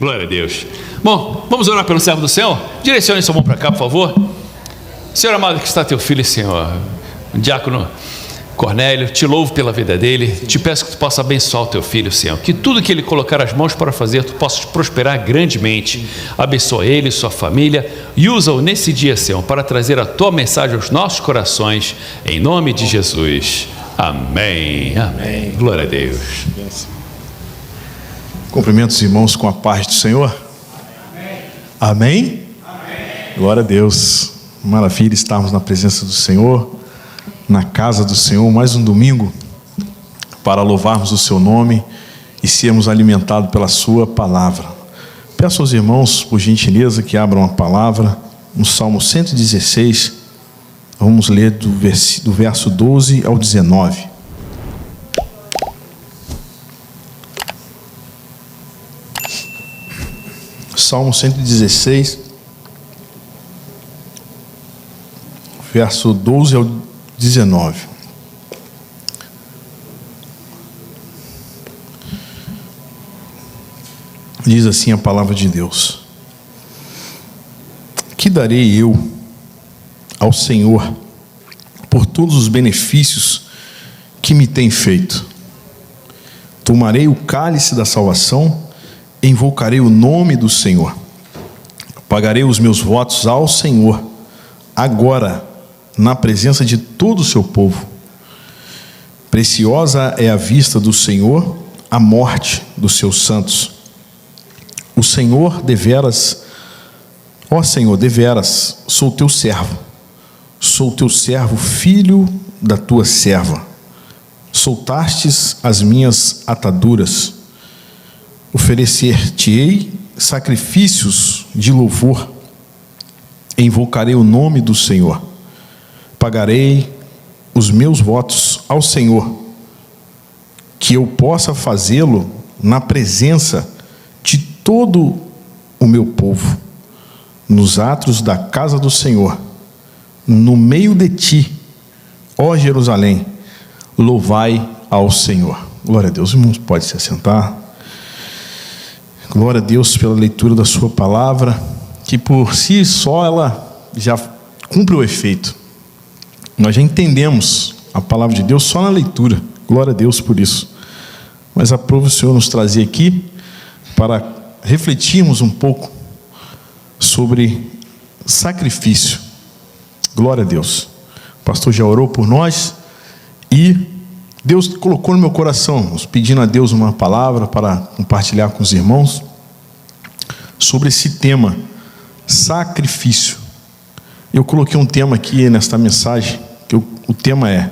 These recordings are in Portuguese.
Glória a Deus. Bom, vamos orar pelo servo do Senhor? Direcione sua mão para cá, por favor. Senhor amado, que está teu filho, Senhor, o diácono Cornélio, te louvo pela vida dele, te peço que tu possa abençoar o teu filho, Senhor, que tudo que ele colocar as mãos para fazer, tu possas prosperar grandemente. Abençoa ele e sua família e usa-o nesse dia, Senhor, para trazer a tua mensagem aos nossos corações, em nome de Jesus. Amém, amém. Glória a Deus. Cumprimento os irmãos com a paz do Senhor. Amém? Amém? Glória a Deus. Maravilha estarmos na presença do Senhor, na casa do Senhor, mais um domingo para louvarmos o seu nome e sermos alimentados pela sua palavra. Peço aos irmãos, por gentileza, que abram a palavra no Salmo 116. Vamos ler do verso 12 ao 19. Salmo 116, verso 12 ao 19. Diz assim a palavra de Deus: que darei eu ao Senhor por todos os benefícios que me tem feito? Tomarei o cálice da salvação, invocarei o nome do Senhor, pagarei os meus votos ao Senhor, agora, na presença de todo o seu povo. Preciosa é a vista do Senhor, a morte dos seus santos. O Senhor deveras, ó Senhor, deveras, sou teu servo, filho da tua serva. Soltastes as minhas ataduras. Oferecer-te-ei sacrifícios de louvor, invocarei o nome do Senhor, pagarei os meus votos ao Senhor, que eu possa fazê-lo na presença de todo o meu povo, nos atos da casa do Senhor, no meio de ti, ó Jerusalém, louvai ao Senhor. Glória a Deus. Irmãos, pode se assentar. Glória a Deus pela leitura da sua palavra, que por si só ela já cumpre o efeito. Nós já entendemos a palavra de Deus só na leitura. Glória a Deus por isso. Mas aprova o Senhor nos trazer aqui para refletirmos um pouco sobre sacrifício. Glória a Deus. O pastor já orou por nós e Deus colocou no meu coração, pedindo a Deus uma palavra para compartilhar com os irmãos sobre esse tema, sacrifício. Eu coloquei um tema aqui nesta mensagem, que o tema é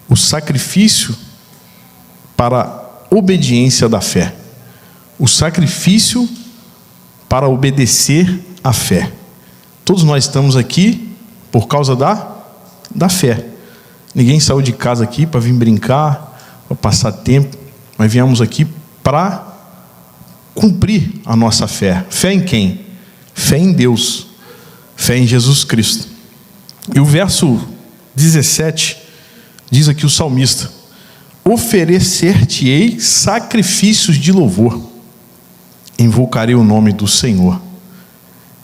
o sacrifício para a obediência da fé. O sacrifício para obedecer à fé. Todos nós estamos aqui por causa da fé. Ninguém saiu de casa aqui para vir brincar, para passar tempo, mas viemos aqui para cumprir a nossa fé. Fé em quem? Fé em Deus, fé em Jesus Cristo. E o verso 17 diz aqui o salmista: oferecer-te-ei sacrifícios de louvor, invocarei o nome do Senhor.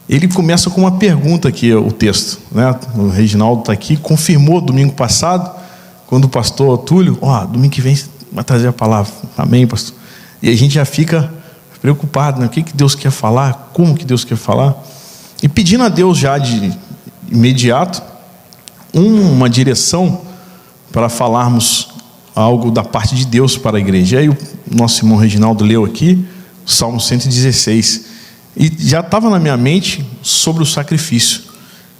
Ele começa com uma pergunta aqui, o texto, né? O Reginaldo está aqui, confirmou domingo passado, quando o pastor Túlio, domingo que vem vai trazer a palavra. Amém, pastor? E a gente já fica preocupado, né? O que Deus quer falar, como que Deus quer falar, e pedindo a Deus já de imediato uma direção para falarmos algo da parte de Deus para a igreja. E aí o nosso irmão Reginaldo leu aqui o Salmo 116, e já estava na minha mente sobre o sacrifício,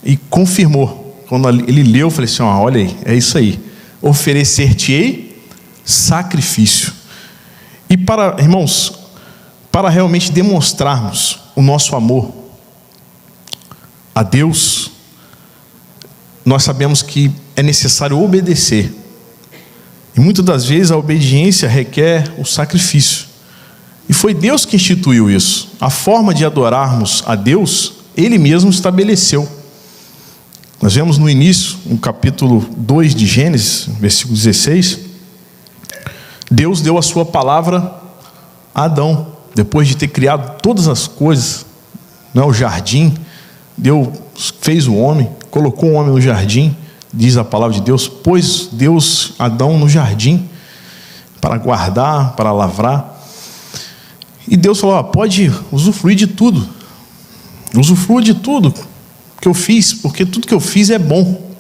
e confirmou. Quando ele leu, eu falei assim: olha aí, é isso aí, oferecer-te-ei sacrifício. E irmãos, para realmente demonstrarmos o nosso amor a Deus, nós sabemos que é necessário obedecer, e muitas das vezes a obediência requer o sacrifício. E foi Deus que instituiu isso. A forma de adorarmos a Deus, Ele mesmo estabeleceu. Nós vemos no início, no capítulo 2 de Gênesis, versículo 16, Deus deu a sua palavra a Adão. depois de ter criado todas as coisas, né, o jardim, Deus fez o homem, colocou o homem no jardim, diz a palavra de Deus, pôs Deus Adão no jardim, para guardar, para lavrar, e Deus falou, pode usufruir de tudo, usufrua de tudo que eu fiz, porque tudo que eu fiz é bom,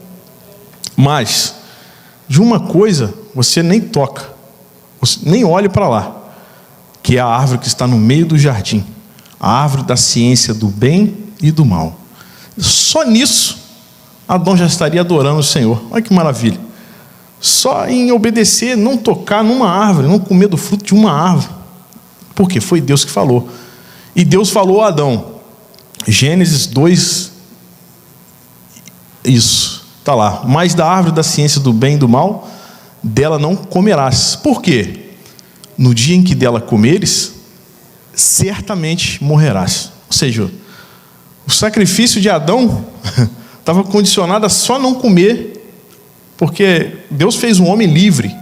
mas de uma coisa você nem toca, você nem olhe para lá, que é a árvore que está no meio do jardim, a árvore da ciência do bem e do mal. Só nisso Adão já estaria adorando o Senhor. Olha que maravilha. Só em obedecer, não tocar numa árvore, não comer do fruto de uma árvore, porque foi Deus que falou. E Deus falou a Adão, Gênesis 2, isso, está lá, mas da árvore da ciência do bem e do mal, dela não comerás. Por quê? No dia em que dela comeres, certamente morrerás. Ou seja, o sacrifício de Adão estava condicionado a só não comer, porque Deus fez um homem livre.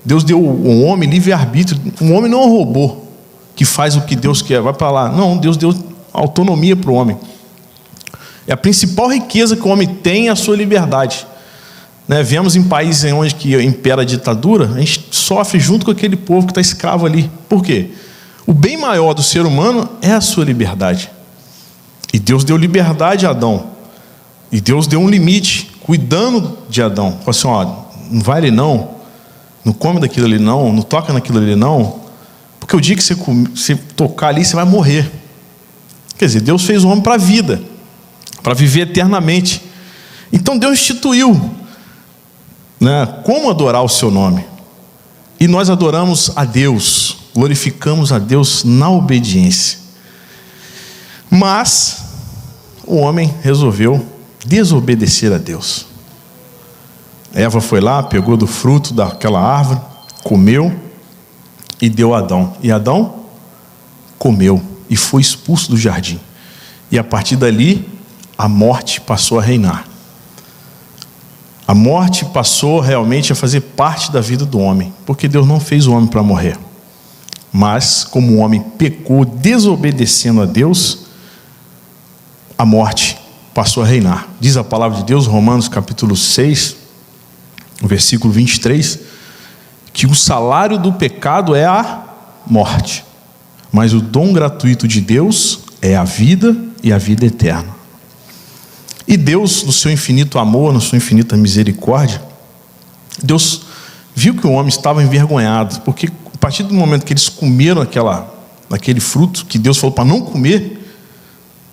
Deus deu um homem livre-arbítrio. Um homem não é um robô que faz o que Deus quer, vai para lá. Não, Deus deu autonomia para o homem. É a principal riqueza que o homem tem, é a sua liberdade. Né? Vemos em países onde que impera a ditadura, a gente sofre junto com aquele povo que está escravo ali. Por quê? O bem maior do ser humano é a sua liberdade. E Deus deu liberdade a Adão. E Deus deu um limite, cuidando de Adão. Falou assim, não vai ali não come daquilo ali não toca naquilo ali não, porque o dia que você tocar ali, você vai morrer. Quer dizer, Deus fez o homem para a vida, para viver eternamente. Então Deus instituiu, né, como adorar o seu nome. E nós adoramos a Deus, glorificamos a Deus na obediência. Mas o homem resolveu desobedecer a Deus. Eva foi lá, pegou do fruto daquela árvore, comeu e deu a Adão. E Adão comeu e foi expulso do jardim. E a partir dali, a morte passou a reinar. A morte passou realmente a fazer parte da vida do homem, porque Deus não fez o homem para morrer. Mas, como o homem pecou desobedecendo a Deus, a morte passou a reinar. Diz a palavra de Deus, Romanos capítulo 6, versículo 23, que o salário do pecado é a morte, mas o dom gratuito de Deus é a vida e a vida eterna. E Deus, no seu infinito amor, na sua infinita misericórdia, Deus viu que o homem estava envergonhado, porque a partir do momento que eles comeram aquele fruto que Deus falou para não comer,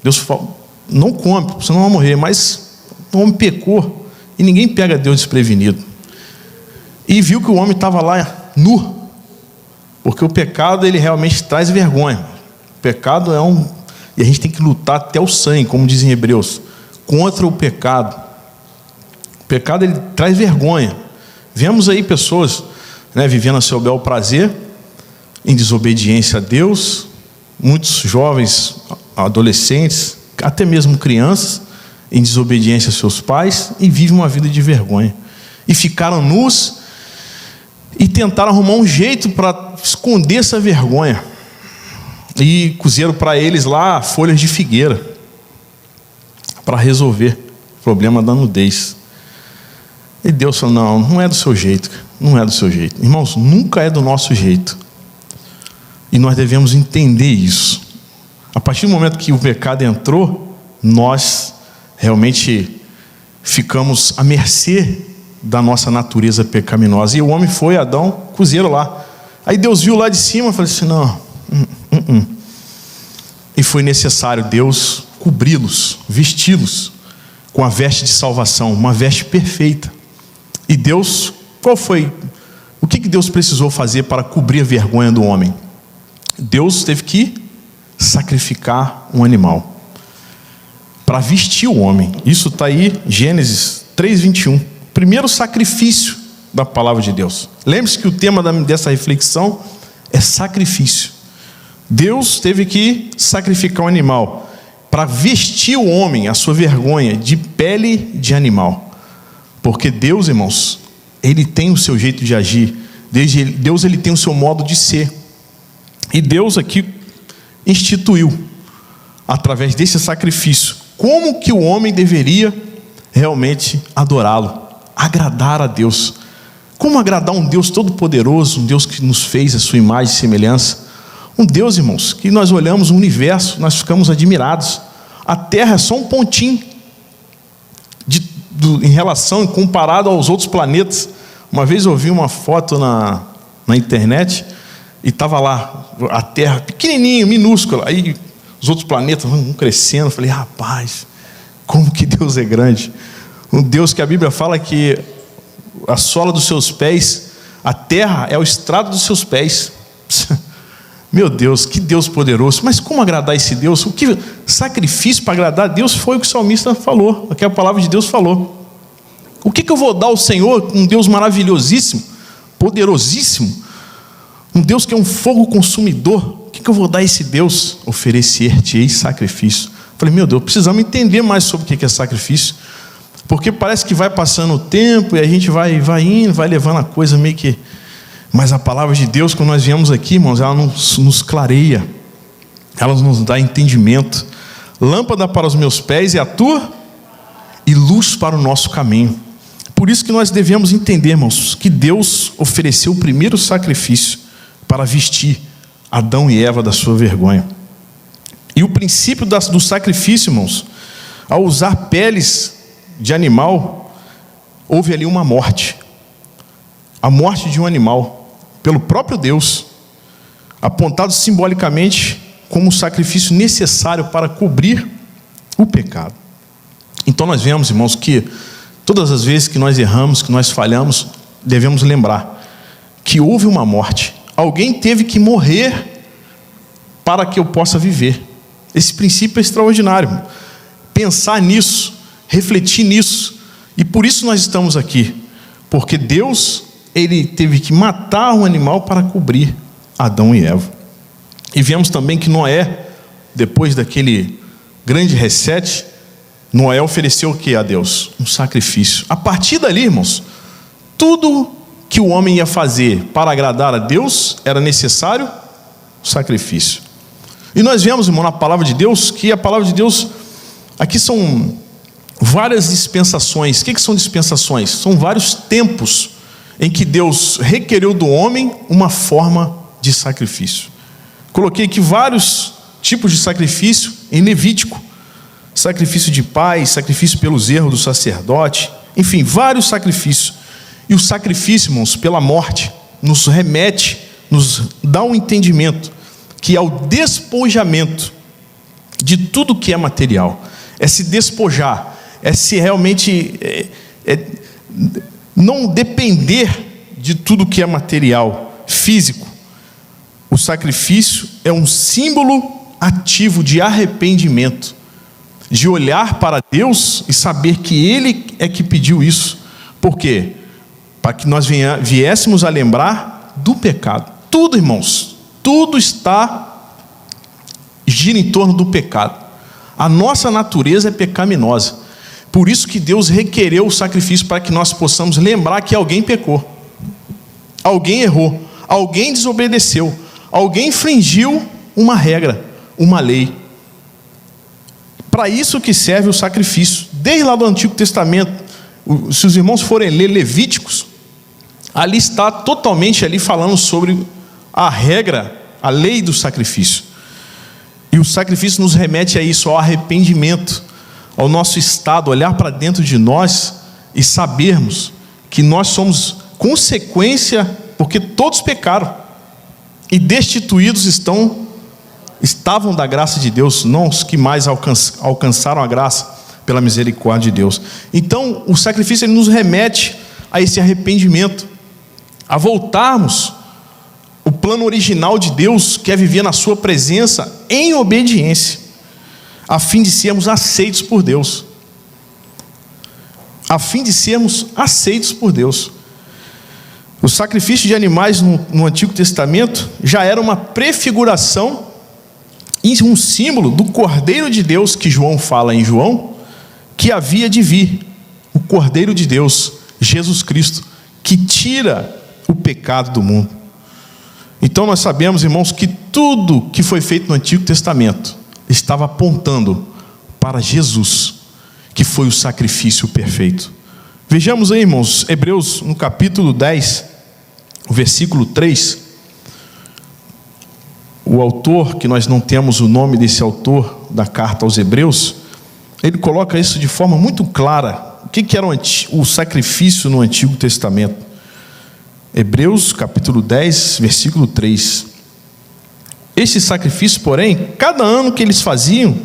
Deus falou, não come, você não vai morrer. Mas o homem pecou, e ninguém pega Deus desprevenido. E viu que o homem estava lá nu, porque o pecado, ele realmente traz vergonha. O pecado e a gente tem que lutar até o sangue, como dizem Hebreus, contra o pecado. O pecado, ele traz vergonha. Vemos aí pessoas, né, vivendo a seu bel prazer, em desobediência a Deus, muitos jovens, adolescentes, até mesmo crianças, em desobediência aos seus pais, e vivem uma vida de vergonha. E ficaram nus, e tentaram arrumar um jeito para esconder essa vergonha. E cozeram para eles lá folhas de figueira, para resolver o problema da nudez. E Deus falou, não é do seu jeito, não é do seu jeito. Irmãos, nunca é do nosso jeito. E nós devemos entender isso. A partir do momento que o pecado entrou, nós realmente ficamos à mercê da nossa natureza pecaminosa. E o homem foi, Adão, cozeram lá. Aí Deus viu lá de cima e falou assim, não. E foi necessário Deus cobri-los, vesti-los com a veste de salvação, uma veste perfeita. E Deus, o que Deus precisou fazer para cobrir a vergonha do homem? Deus teve que sacrificar um animal para vestir o homem. Isso está aí, Gênesis 3:21. Primeiro sacrifício da palavra de Deus. Lembre-se que o tema dessa reflexão é sacrifício. Deus teve que sacrificar um animal para vestir o homem, a sua vergonha, de pele de animal. Porque Deus, irmãos, Ele tem o seu jeito de agir. Deus, ele tem o seu modo de ser. E Deus aqui instituiu, através desse sacrifício, como que o homem deveria realmente adorá-lo, agradar a Deus. Como agradar um Deus todo-poderoso, um Deus que nos fez a sua imagem e semelhança. Um Deus, irmãos, que nós olhamos o universo, nós ficamos admirados. A Terra é só um pontinho em relação, comparado aos outros planetas. Uma vez eu vi uma foto na internet e estava lá a Terra pequenininha, minúscula. Aí os outros planetas vão crescendo. Eu falei, rapaz, como que Deus é grande. Um Deus que a Bíblia fala que a sola dos seus pés, a terra é o estrado dos seus pés. Meu Deus, que Deus poderoso. Mas como agradar esse Deus? O que sacrifício para agradar a Deus foi o que o salmista falou, o que a palavra de Deus falou. O que eu vou dar ao Senhor? Um Deus maravilhosíssimo, poderosíssimo, um Deus que é um fogo consumidor. O que eu vou dar a esse Deus? Oferecer-te-ei sacrifício. Falei, meu Deus, precisamos entender mais sobre o que é sacrifício, porque parece que vai passando o tempo e a gente vai indo, vai levando a coisa meio que... Mas a palavra de Deus, quando nós viemos aqui, irmãos, ela nos clareia, ela nos dá entendimento. Lâmpada para os meus pés e a tua, e luz para o nosso caminho. Por isso que nós devemos entender, irmãos, que Deus ofereceu o primeiro sacrifício para vestir Adão e Eva da sua vergonha. E o princípio do sacrifício, irmãos, ao usar peles de animal, houve ali uma morte. A morte de um animal, pelo próprio Deus, apontado simbolicamente como um sacrifício necessário para cobrir o pecado. Então nós vemos, irmãos, que todas as vezes que nós erramos, que nós falhamos, devemos lembrar que houve uma morte. Alguém teve que morrer para que eu possa viver. Esse princípio é extraordinário. Pensar nisso, refletir nisso. E por isso nós estamos aqui. Porque Deus, Ele teve que matar um animal para cobrir Adão e Eva. E vemos também que Noé, depois daquele grande reset, Noé ofereceu o que a Deus? Um sacrifício. A partir dali, irmãos, tudo que o homem ia fazer para agradar a Deus era necessário sacrifício. E nós vemos, irmão, na palavra de Deus, que a palavra de Deus, aqui são várias dispensações. O que são dispensações? São vários tempos em que Deus requereu do homem uma forma de sacrifício. Coloquei aqui vários tipos de sacrifício em Levítico. Sacrifício de paz, sacrifício pelos erros do sacerdote, enfim, vários sacrifícios. E o sacrifício, irmãos, pela morte, nos remete, nos dá um entendimento que é o despojamento de tudo que é material. É se despojar, é se realmente não depender de tudo que é material, físico. O sacrifício é um símbolo ativo de arrependimento, de olhar para Deus e saber que Ele é que pediu isso. Por quê? Para que nós viéssemos a lembrar do pecado. Tudo, irmãos, tudo gira em torno do pecado. A nossa natureza é pecaminosa. Por isso que Deus requereu o sacrifício, para que nós possamos lembrar que alguém pecou, alguém errou, alguém desobedeceu, alguém infringiu uma regra, uma lei. Para isso que serve o sacrifício. Desde lá do Antigo Testamento, se os irmãos forem ler Levíticos, ali está totalmente ali falando sobre a regra, a lei do sacrifício. E o sacrifício nos remete a isso, ao arrependimento, ao nosso estado, olhar para dentro de nós e sabermos que nós somos consequência, porque todos pecaram e destituídos estavam da graça de Deus, não os que mais alcançaram a graça pela misericórdia de Deus. Então o sacrifício, ele nos remete a esse arrependimento, a voltarmos o plano original de Deus, que é viver na sua presença em obediência, a fim de sermos aceitos por Deus. A fim de sermos aceitos por Deus. O sacrifício de animais no Antigo Testamento já era uma prefiguração e um símbolo do Cordeiro de Deus, que João fala em João, que havia de vir, o Cordeiro de Deus, Jesus Cristo, que tira o pecado do mundo. Então nós sabemos, irmãos, que tudo que foi feito no Antigo Testamento estava apontando para Jesus, que foi o sacrifício perfeito. Vejamos aí, irmãos, Hebreus no capítulo 10, o versículo 3. O autor, que nós não temos o nome desse autor da carta aos Hebreus, ele coloca isso de forma muito clara. O que era o sacrifício no Antigo Testamento? Hebreus capítulo 10, versículo 3. Esse sacrifício, porém, cada ano que eles faziam,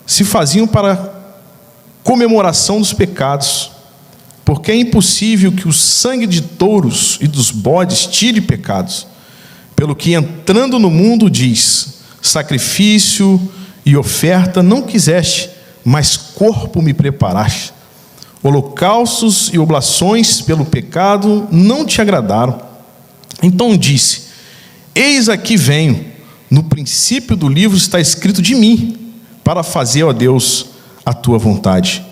se faziam para comemoração dos pecados, porque é impossível que o sangue de touros e dos bodes tire pecados. Pelo que, entrando no mundo, diz: sacrifício e oferta não quiseste, mas corpo me preparaste. Holocaustos e oblações pelo pecado não te agradaram. Então disse: eis aqui venho. No princípio do livro está escrito de mim, para fazer, ó Deus, a tua vontade.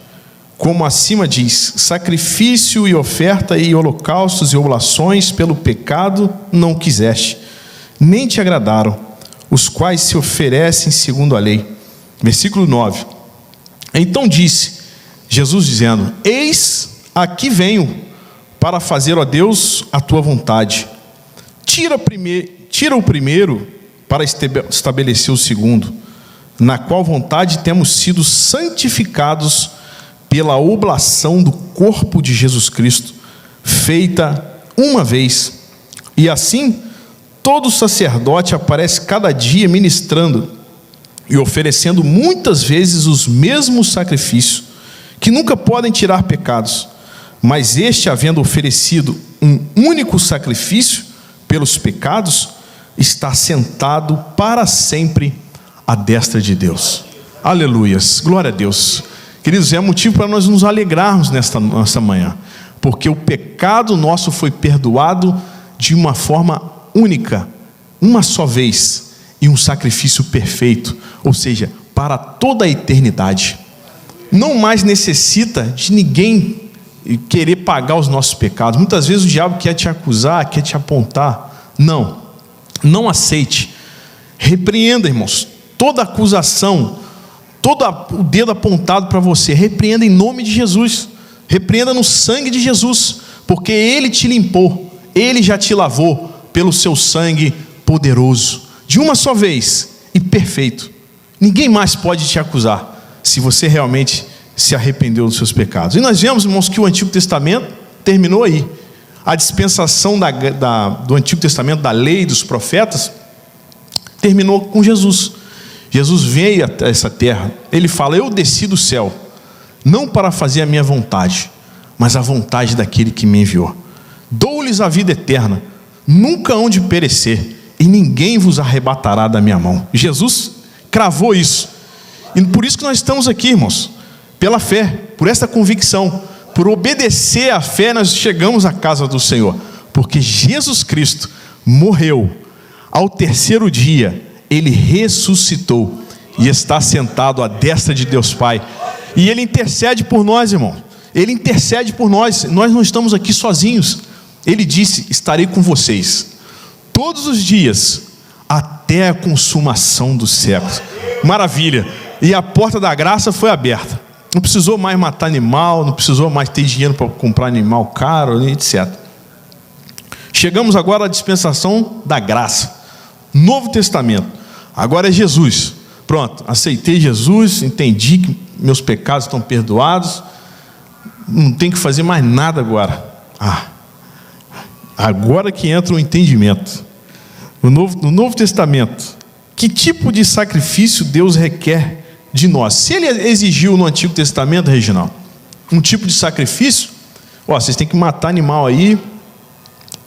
Como acima diz: sacrifício e oferta e holocaustos e oblações pelo pecado não quiseste, nem te agradaram, os quais se oferecem segundo a lei. Versículo 9. Então disse Jesus, dizendo: eis aqui venho, para fazer, ó Deus, a tua vontade. Tira o primeiro, para estabelecer o segundo, na qual vontade temos sido santificados pela oblação do corpo de Jesus Cristo, feita uma vez. E assim, todo sacerdote aparece cada dia ministrando e oferecendo muitas vezes os mesmos sacrifícios, que nunca podem tirar pecados. Mas este, havendo oferecido um único sacrifício pelos pecados, está sentado para sempre à destra de Deus. Aleluias, glória a Deus. Queridos, é motivo para nós nos alegrarmos nesta manhã, porque o pecado nosso foi perdoado de uma forma única, uma só vez, e um sacrifício perfeito, ou seja, para toda a eternidade. Não mais necessita de ninguém querer pagar os nossos pecados. Muitas vezes o diabo quer te acusar, quer te apontar. Não aceite. Repreenda, irmãos, toda acusação, todo o dedo apontado para você, repreenda em nome de Jesus, repreenda no sangue de Jesus, porque Ele te limpou, Ele já te lavou pelo seu sangue poderoso, de uma só vez e perfeito. Ninguém mais pode te acusar, se você realmente se arrependeu dos seus pecados. E nós vemos, irmãos, que o Antigo Testamento terminou aí. A dispensação do Antigo Testamento, da lei, dos profetas, terminou com Jesus. Jesus veio a essa terra. Ele fala: eu desci do céu, não para fazer a minha vontade, mas a vontade daquele que me enviou. Dou-lhes a vida eterna, nunca hão de perecer, e ninguém vos arrebatará da minha mão. Jesus cravou isso. E por isso que nós estamos aqui, irmãos, pela fé, por essa convicção. Por obedecer à fé, nós chegamos à casa do Senhor, porque Jesus Cristo morreu, ao terceiro dia Ele ressuscitou e está sentado à destra de Deus Pai, e Ele intercede por nós, irmão. Ele intercede por nós. Nós não estamos aqui sozinhos. Ele disse: estarei com vocês todos os dias, até a consumação dos séculos. Maravilha. E a porta da graça foi aberta. Não precisou mais matar animal, não precisou mais ter dinheiro para comprar animal caro, etc. Chegamos agora à dispensação da graça, Novo Testamento. Agora é Jesus. Pronto, aceitei Jesus, entendi que meus pecados estão perdoados, não tem que fazer mais nada agora. Agora que entra o entendimento. No Novo Testamento, que tipo de sacrifício Deus requer de nós? Se Ele exigiu no Antigo Testamento, Reginaldo, um tipo de sacrifício, vocês têm que matar animal aí,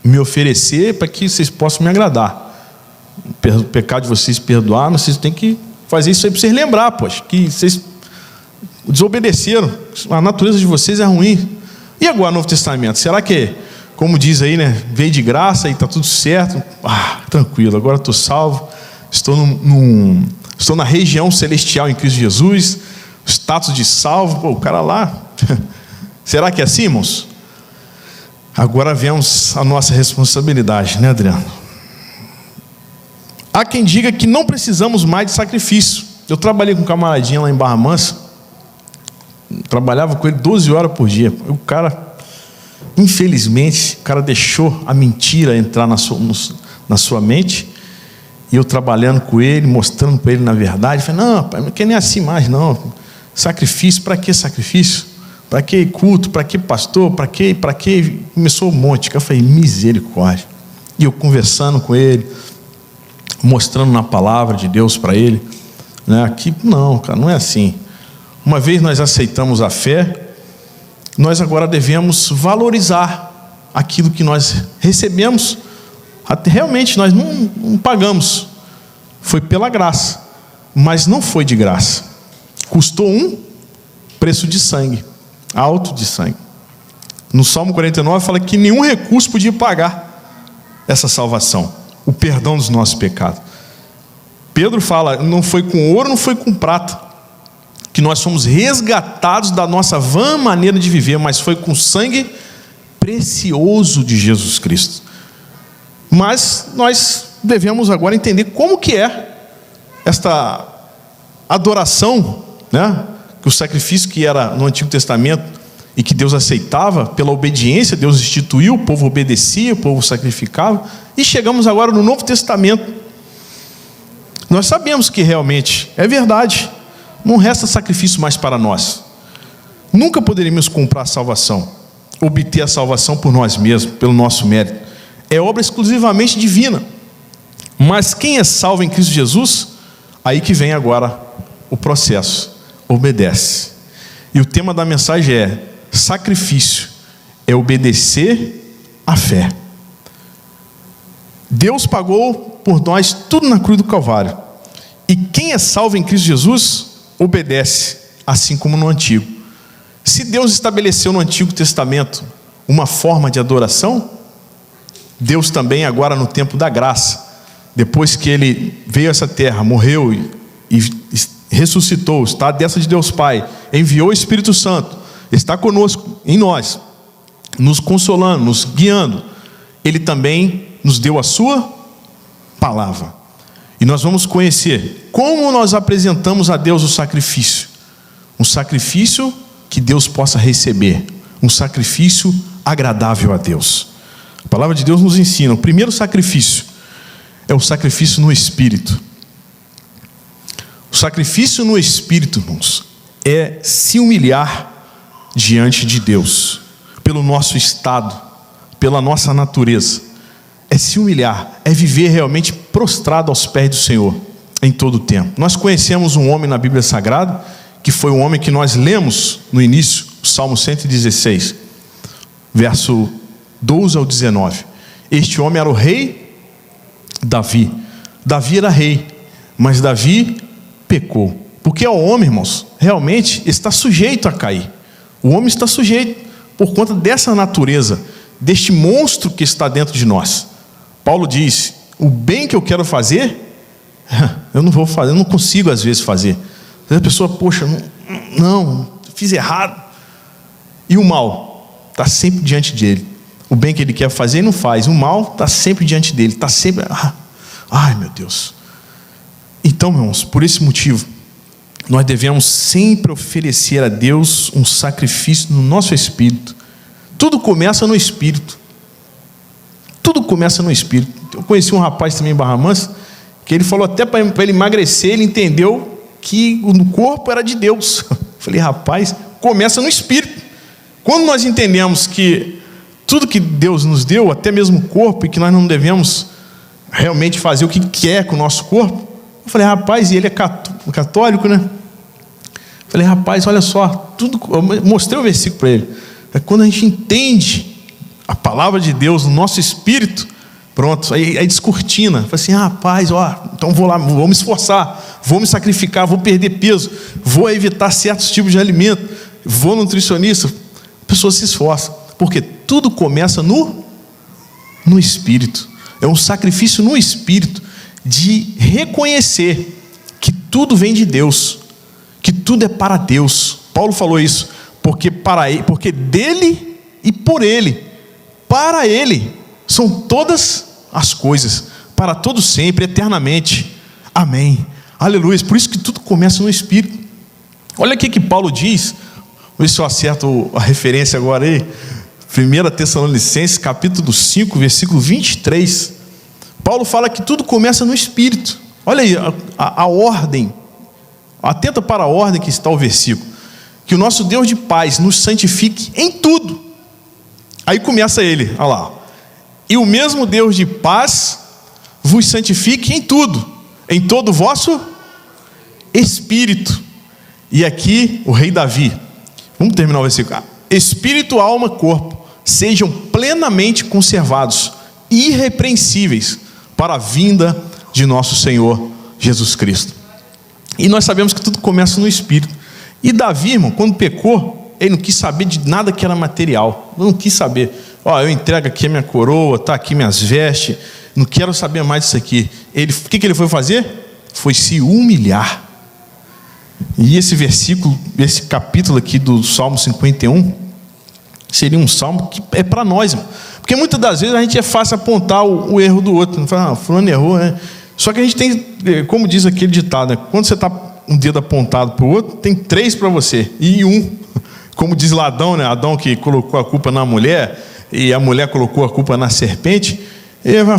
me oferecer para que vocês possam me agradar. O pecado de vocês perdoar, vocês têm que fazer isso aí para vocês lembrar, que vocês desobedeceram, a natureza de vocês é ruim. E agora, Novo Testamento, será que, como diz aí, né, veio de graça e está tudo certo? Tranquilo, agora estou salvo, estou na região celestial em Cristo Jesus, status de salvo, o cara lá. Será que é assim, irmãos? Agora vemos a nossa responsabilidade, né, Adriano? Há quem diga que não precisamos mais de sacrifício. Eu trabalhei com um camaradinha lá em Barra Mansa, trabalhava com ele 12 horas por dia. O cara, infelizmente, o cara deixou a mentira entrar na sua mente, e eu trabalhando com ele, mostrando para ele na verdade. Falei, não, pai, não quer nem assim mais não. Sacrifício, para que sacrifício? Para que culto? Para que pastor? Para que? Começou um monte. Eu falei, misericórdia. E eu conversando com ele, mostrando na palavra de Deus para ele, né? Que não, cara, não é assim. Uma vez nós aceitamos a fé, nós agora devemos valorizar aquilo que nós recebemos. Realmente nós não pagamos, foi pela graça, mas não foi de graça, custou um preço de sangue, alto de sangue. No Salmo 49 fala que nenhum recurso podia pagar essa salvação, o perdão dos nossos pecados. Pedro fala, não foi com ouro, não foi com prata, que nós fomos resgatados da nossa vã maneira de viver, mas foi com sangue precioso de Jesus Cristo. Mas nós devemos agora entender como que é esta adoração, né? Que o sacrifício que era no Antigo Testamento e que Deus aceitava pela obediência, Deus instituiu, o povo obedecia, o povo sacrificava, e chegamos agora no Novo Testamento. Nós sabemos que realmente é verdade, não resta sacrifício mais para nós. Nunca poderíamos comprar a salvação, obter a salvação por nós mesmos, pelo nosso mérito. É obra exclusivamente divina. Mas quem é salvo em Cristo Jesus, aí que vem agora o processo, obedece. E o tema da mensagem é: sacrifício é obedecer à fé. Deus pagou por nós tudo na cruz do Calvário. E quem é salvo em Cristo Jesus, obedece, assim como no Antigo. Se Deus estabeleceu no Antigo Testamento uma forma de adoração, Deus também agora no tempo da graça, depois que Ele veio a essa terra, morreu e ressuscitou, está à destra de Deus Pai, enviou o Espírito Santo, está conosco, em nós, nos consolando, nos guiando. Ele também nos deu a sua palavra. E nós vamos conhecer como nós apresentamos a Deus o sacrifício. Um sacrifício que Deus possa receber, um sacrifício agradável a Deus. A palavra de Deus nos ensina, o primeiro sacrifício é o sacrifício no Espírito. O sacrifício no Espírito, irmãos, é se humilhar diante de Deus, pelo nosso estado, pela nossa natureza. É se humilhar, é viver realmente prostrado aos pés do Senhor, em todo o tempo. Nós conhecemos um homem na Bíblia Sagrada, que foi um homem que nós lemos no início, o Salmo 116, verso 12 ao 19. Este homem era o rei Davi. Davi era rei, mas Davi pecou. Porque o homem, irmãos, realmente está sujeito a cair. O homem está sujeito por conta dessa natureza, deste monstro que está dentro de nós. Paulo diz: o bem que eu quero fazer, eu não vou fazer, eu não consigo às vezes fazer. Às vezes a pessoa, poxa, não, fiz errado. E o mal está sempre diante dele. O bem que ele quer fazer, ele não faz. O mal está sempre diante dele. Está sempre... ai, meu Deus. Então, irmãos, por esse motivo, nós devemos sempre oferecer a Deus um sacrifício no nosso espírito. Tudo começa no espírito. Tudo começa no espírito. Eu conheci um rapaz também em Barra Mansa, que ele falou até para ele emagrecer, ele entendeu que o corpo era de Deus. Eu falei, rapaz, começa no espírito. Quando nós entendemos que tudo que Deus nos deu, até mesmo o corpo, e que nós não devemos realmente fazer o que quer com o nosso corpo, eu falei, rapaz, e ele é católico, né? Eu falei, rapaz, olha só, tudo, eu mostrei o versículo para ele. É quando a gente entende a palavra de Deus no nosso espírito, pronto, aí descortina. Eu falei assim, rapaz, ó, então vou lá, vou me esforçar, vou me sacrificar, vou perder peso, vou evitar certos tipos de alimento, vou no nutricionista. A pessoa se esforça, porque tudo começa no espírito. É um sacrifício no espírito, de reconhecer que tudo vem de Deus, que tudo é para Deus. Paulo falou isso, porque dele e por ele, para ele, são todas as coisas. para todo sempre, eternamente. Amém. Aleluia. Por isso que tudo começa no Espírito. Olha aqui que Paulo diz, vamos ver se eu acerto a referência agora aí. 1 Tessalonicenses, capítulo 5, versículo 23. Paulo fala que tudo começa no Espírito. Olha aí a ordem. Atenta para a ordem que está o versículo. Que o nosso Deus de paz nos santifique em tudo. Aí começa ele, olha lá. E o mesmo Deus de paz vos santifique em tudo, em todo o vosso espírito. E aqui o rei Davi, vamos terminar o versículo. Espírito, alma, corpo, sejam plenamente conservados, irrepreensíveis, para a vinda de nosso Senhor Jesus Cristo. E nós sabemos que tudo começa no Espírito. E Davi, irmão, quando pecou, ele não quis saber de nada que era material. Não quis saber. Eu entrego aqui a minha coroa, está aqui minhas vestes, não quero saber mais disso aqui. O que ele foi fazer? Foi se humilhar. E esse versículo, esse capítulo aqui do Salmo 51, seria um salmo que é para nós, irmão. Porque muitas das vezes a gente é fácil apontar o erro do outro. Não fala, fulano errou, né? Só que a gente tem, como diz aquele ditado, né? Quando você está um dedo apontado para o outro, tem 3 para você, e 1. Como diz lá Adão, né? Adão que colocou a culpa na mulher, e a mulher colocou a culpa na serpente.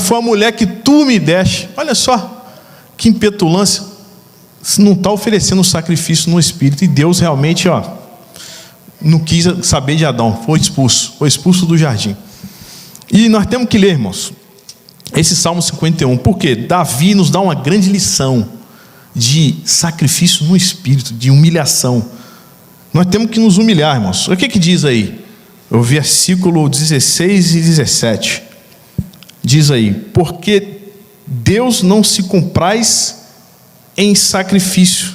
Foi a mulher que tu me deste. Olha só, que impetulância. Não está oferecendo um sacrifício no Espírito. E Deus realmente, não quis saber de Adão. Foi expulso do jardim. E nós temos que ler, irmãos, esse Salmo 51. Porque Davi nos dá uma grande lição de sacrifício no Espírito, de humilhação. Nós temos que nos humilhar, irmãos. O que diz aí? O versículo 16 e 17. Diz aí: porque Deus não se compraz em sacrifício,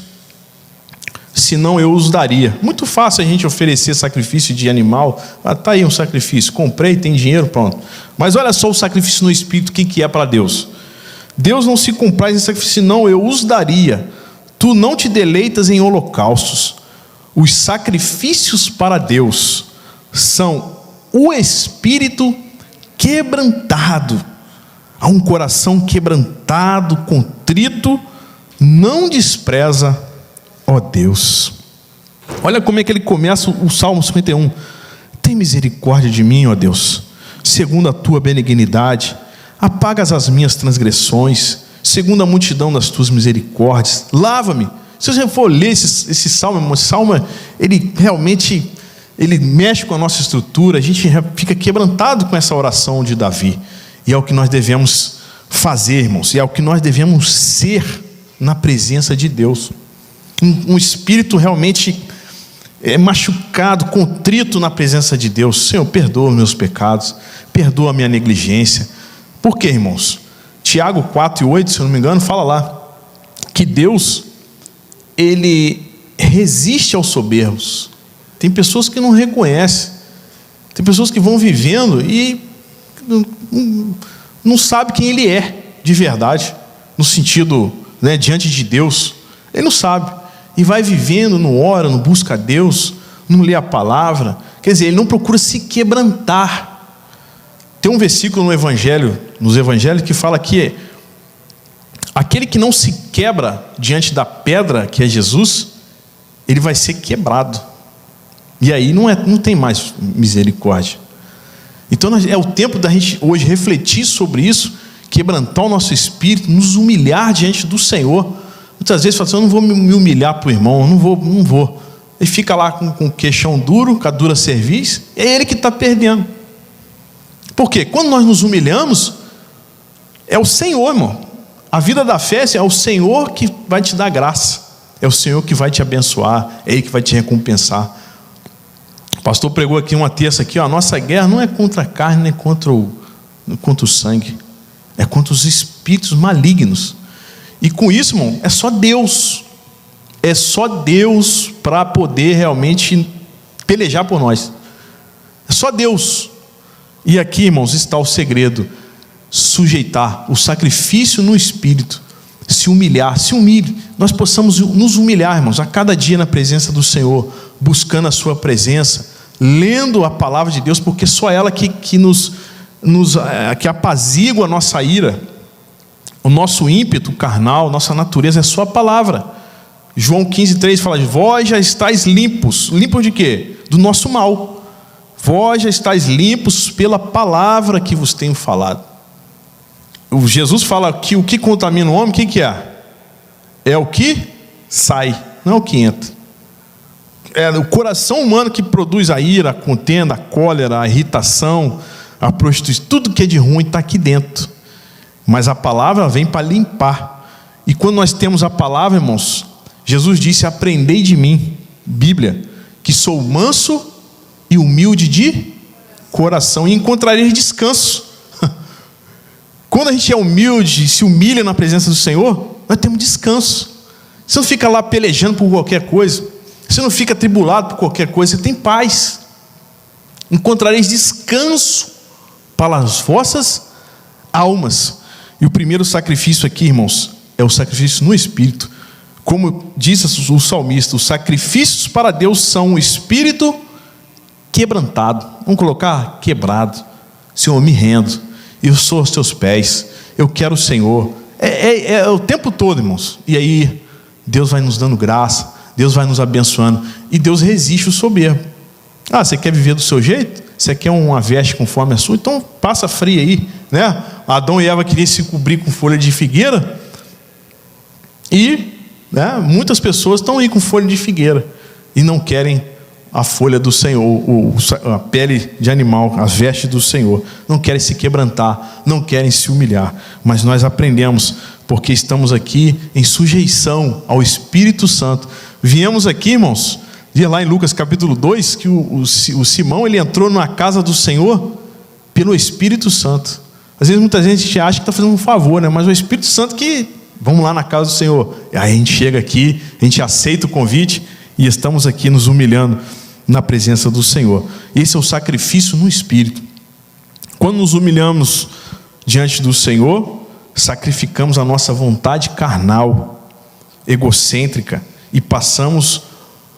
senão eu os daria. Muito fácil a gente oferecer sacrifício de animal. Está aí um sacrifício, comprei, tem dinheiro, pronto. Mas olha só o sacrifício no Espírito, o que é para Deus? Deus não se compraz em sacrifício, senão eu os daria. Tu não te deleitas em holocaustos. Os sacrifícios para Deus são o espírito quebrantado. A um coração quebrantado, contrito, não despreza, ó Deus. Olha como é que ele começa o Salmo 51. Tem misericórdia de mim, ó Deus, segundo a tua benignidade. Apagas as minhas transgressões, segundo a multidão das tuas misericórdias. Lava-me. Se você for ler esse salmo, ele realmente mexe com a nossa estrutura. A gente fica quebrantado com essa oração de Davi. E é o que nós devemos fazer, irmãos. E é o que nós devemos ser na presença de Deus. Um espírito realmente machucado, contrito na presença de Deus. Senhor, perdoa meus pecados, perdoa a minha negligência. Por quê, irmãos? Tiago 4:8, se eu não me engano, fala lá que Deus, Ele resiste aos soberbos. Tem pessoas que não reconhecem, tem pessoas que vão vivendo e não sabem quem Ele é de verdade, no sentido, diante de Deus. Ele não sabe, e vai vivendo, não ora, não busca a Deus, não lê a palavra. Quer dizer, ele não procura se quebrantar. Tem um versículo nos evangelhos que fala que aquele que não se quebra diante da pedra, que é Jesus, ele vai ser quebrado. E aí não tem mais misericórdia. Então é o tempo da gente hoje refletir sobre isso, quebrantar o nosso espírito, nos humilhar diante do Senhor. Muitas vezes fala assim: eu não vou me humilhar para o irmão, não vou. Ele fica lá com o queixão duro, com a dura cerviz, é ele que está perdendo. Por quê? Quando nós nos humilhamos, é o Senhor, irmão. A vida da fé é o Senhor que vai te dar graça, é o Senhor que vai te abençoar, é Ele que vai te recompensar. O pastor pregou aqui uma terça aqui, a nossa guerra não é contra a carne, nem contra o sangue, é contra os espíritos malignos. E com isso, irmão, é só Deus para poder realmente pelejar por nós. É só Deus. E aqui, irmãos, está o segredo: sujeitar o sacrifício no Espírito, se humilhar, se humilhe. Nós possamos nos humilhar, irmãos, a cada dia na presença do Senhor, buscando a sua presença, lendo a palavra de Deus, porque só ela que apazigua a nossa ira. O nosso ímpeto carnal, nossa natureza é só a palavra. João 15:3 fala: vós já estáis limpos. Limpos de quê? Do nosso mal. Vós já estáis limpos pela palavra que vos tenho falado. Jesus fala que o que contamina o homem, o que é? É o que sai, não é o que entra. É o coração humano que produz a ira, a contenda, a cólera, a irritação, a prostituição. Tudo que é de ruim está aqui dentro. Mas a palavra vem para limpar. E quando nós temos a palavra, irmãos, Jesus disse: aprendei de mim, Bíblia, que sou manso e humilde de coração, e encontrareis descanso. Quando a gente é humilde e se humilha na presença do Senhor, nós temos descanso. Você não fica lá pelejando por qualquer coisa, você não fica atribulado por qualquer coisa, você tem paz. Encontrareis descanso para as vossas almas. E o primeiro sacrifício aqui, irmãos, é o sacrifício no Espírito. Como diz o salmista, os sacrifícios para Deus são o espírito quebrantado. Vamos colocar quebrado. Senhor, me rendo, eu sou aos teus pés, eu quero o Senhor. É o tempo todo, irmãos. E aí Deus vai nos dando graça, Deus vai nos abençoando, e Deus resiste o soberbo. Você quer viver do seu jeito? Você quer uma veste conforme a sua? Então passa frio aí, né? Adão e Eva queriam se cobrir com folha de figueira, e muitas pessoas estão aí com folha de figueira e não querem a folha do Senhor, a pele de animal, as vestes do Senhor. Não querem se quebrantar, não querem se humilhar. Mas nós aprendemos, porque estamos aqui em sujeição ao Espírito Santo. Viemos aqui, irmãos, diz lá em Lucas capítulo 2, que o Simão, ele entrou na casa do Senhor pelo Espírito Santo. Às vezes muita gente acha que está fazendo um favor, né? Mas o Espírito Santo que, vamos lá na casa do Senhor. E aí a gente chega aqui, a gente aceita o convite e estamos aqui nos humilhando na presença do Senhor. Esse é o sacrifício no Espírito. Quando nos humilhamos diante do Senhor, sacrificamos a nossa vontade carnal, egocêntrica, e passamos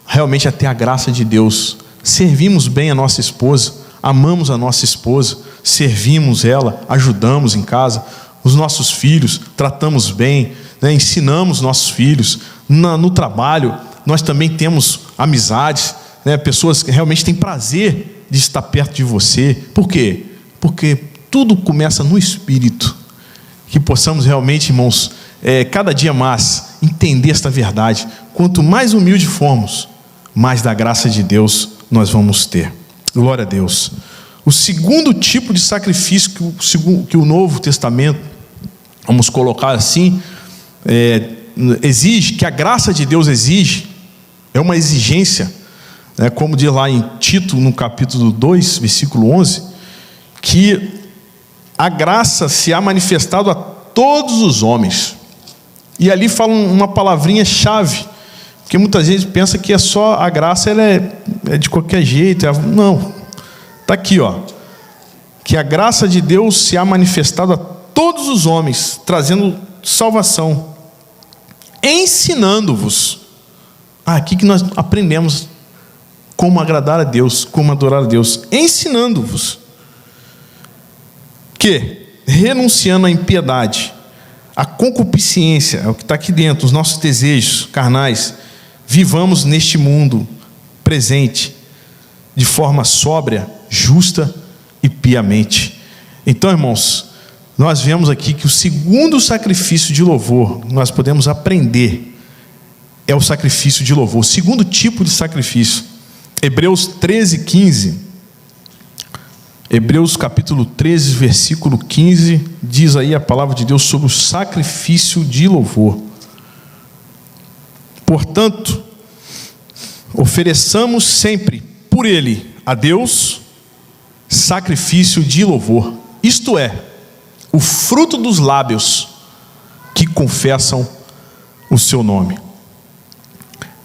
realmente a ter a graça de Deus. Servimos bem a nossa esposa, amamos a nossa esposa, servimos ela, ajudamos em casa, os nossos filhos, tratamos bem, ensinamos nossos filhos. No trabalho, nós também temos amizades, pessoas que realmente têm prazer de estar perto de você. Por quê? Porque tudo começa no Espírito. Que possamos realmente, irmãos, cada dia mais entender esta verdade. Quanto mais humilde formos, mais da graça de Deus nós vamos ter. Glória a Deus. O segundo tipo de sacrifício que o Novo Testamento, vamos colocar assim, exige, que a graça de Deus exige, é uma exigência, como diz lá em Tito, no capítulo 2, versículo 11, que a graça se há manifestado a todos os homens. E ali fala uma palavrinha chave, porque muitas vezes pensa que é só a graça, ela é de qualquer jeito. Não, está aqui, que a graça de Deus se há manifestado a todos os homens, trazendo salvação, ensinando-vos. Aqui que nós aprendemos como agradar a Deus, como adorar a Deus, ensinando-vos que, renunciando à impiedade, à concupiscência, é o que está aqui dentro, os nossos desejos carnais, vivamos neste mundo presente de forma sóbria, justa e piamente. Então, irmãos, nós vemos aqui que o segundo sacrifício de louvor, nós podemos aprender, é o sacrifício de louvor. O segundo tipo de sacrifício, Hebreus 13:15. Hebreus capítulo 13, versículo 15, diz aí a palavra de Deus sobre o sacrifício de louvor. Portanto, ofereçamos sempre por ele a Deus sacrifício de louvor, isto é, o fruto dos lábios que confessam o seu nome.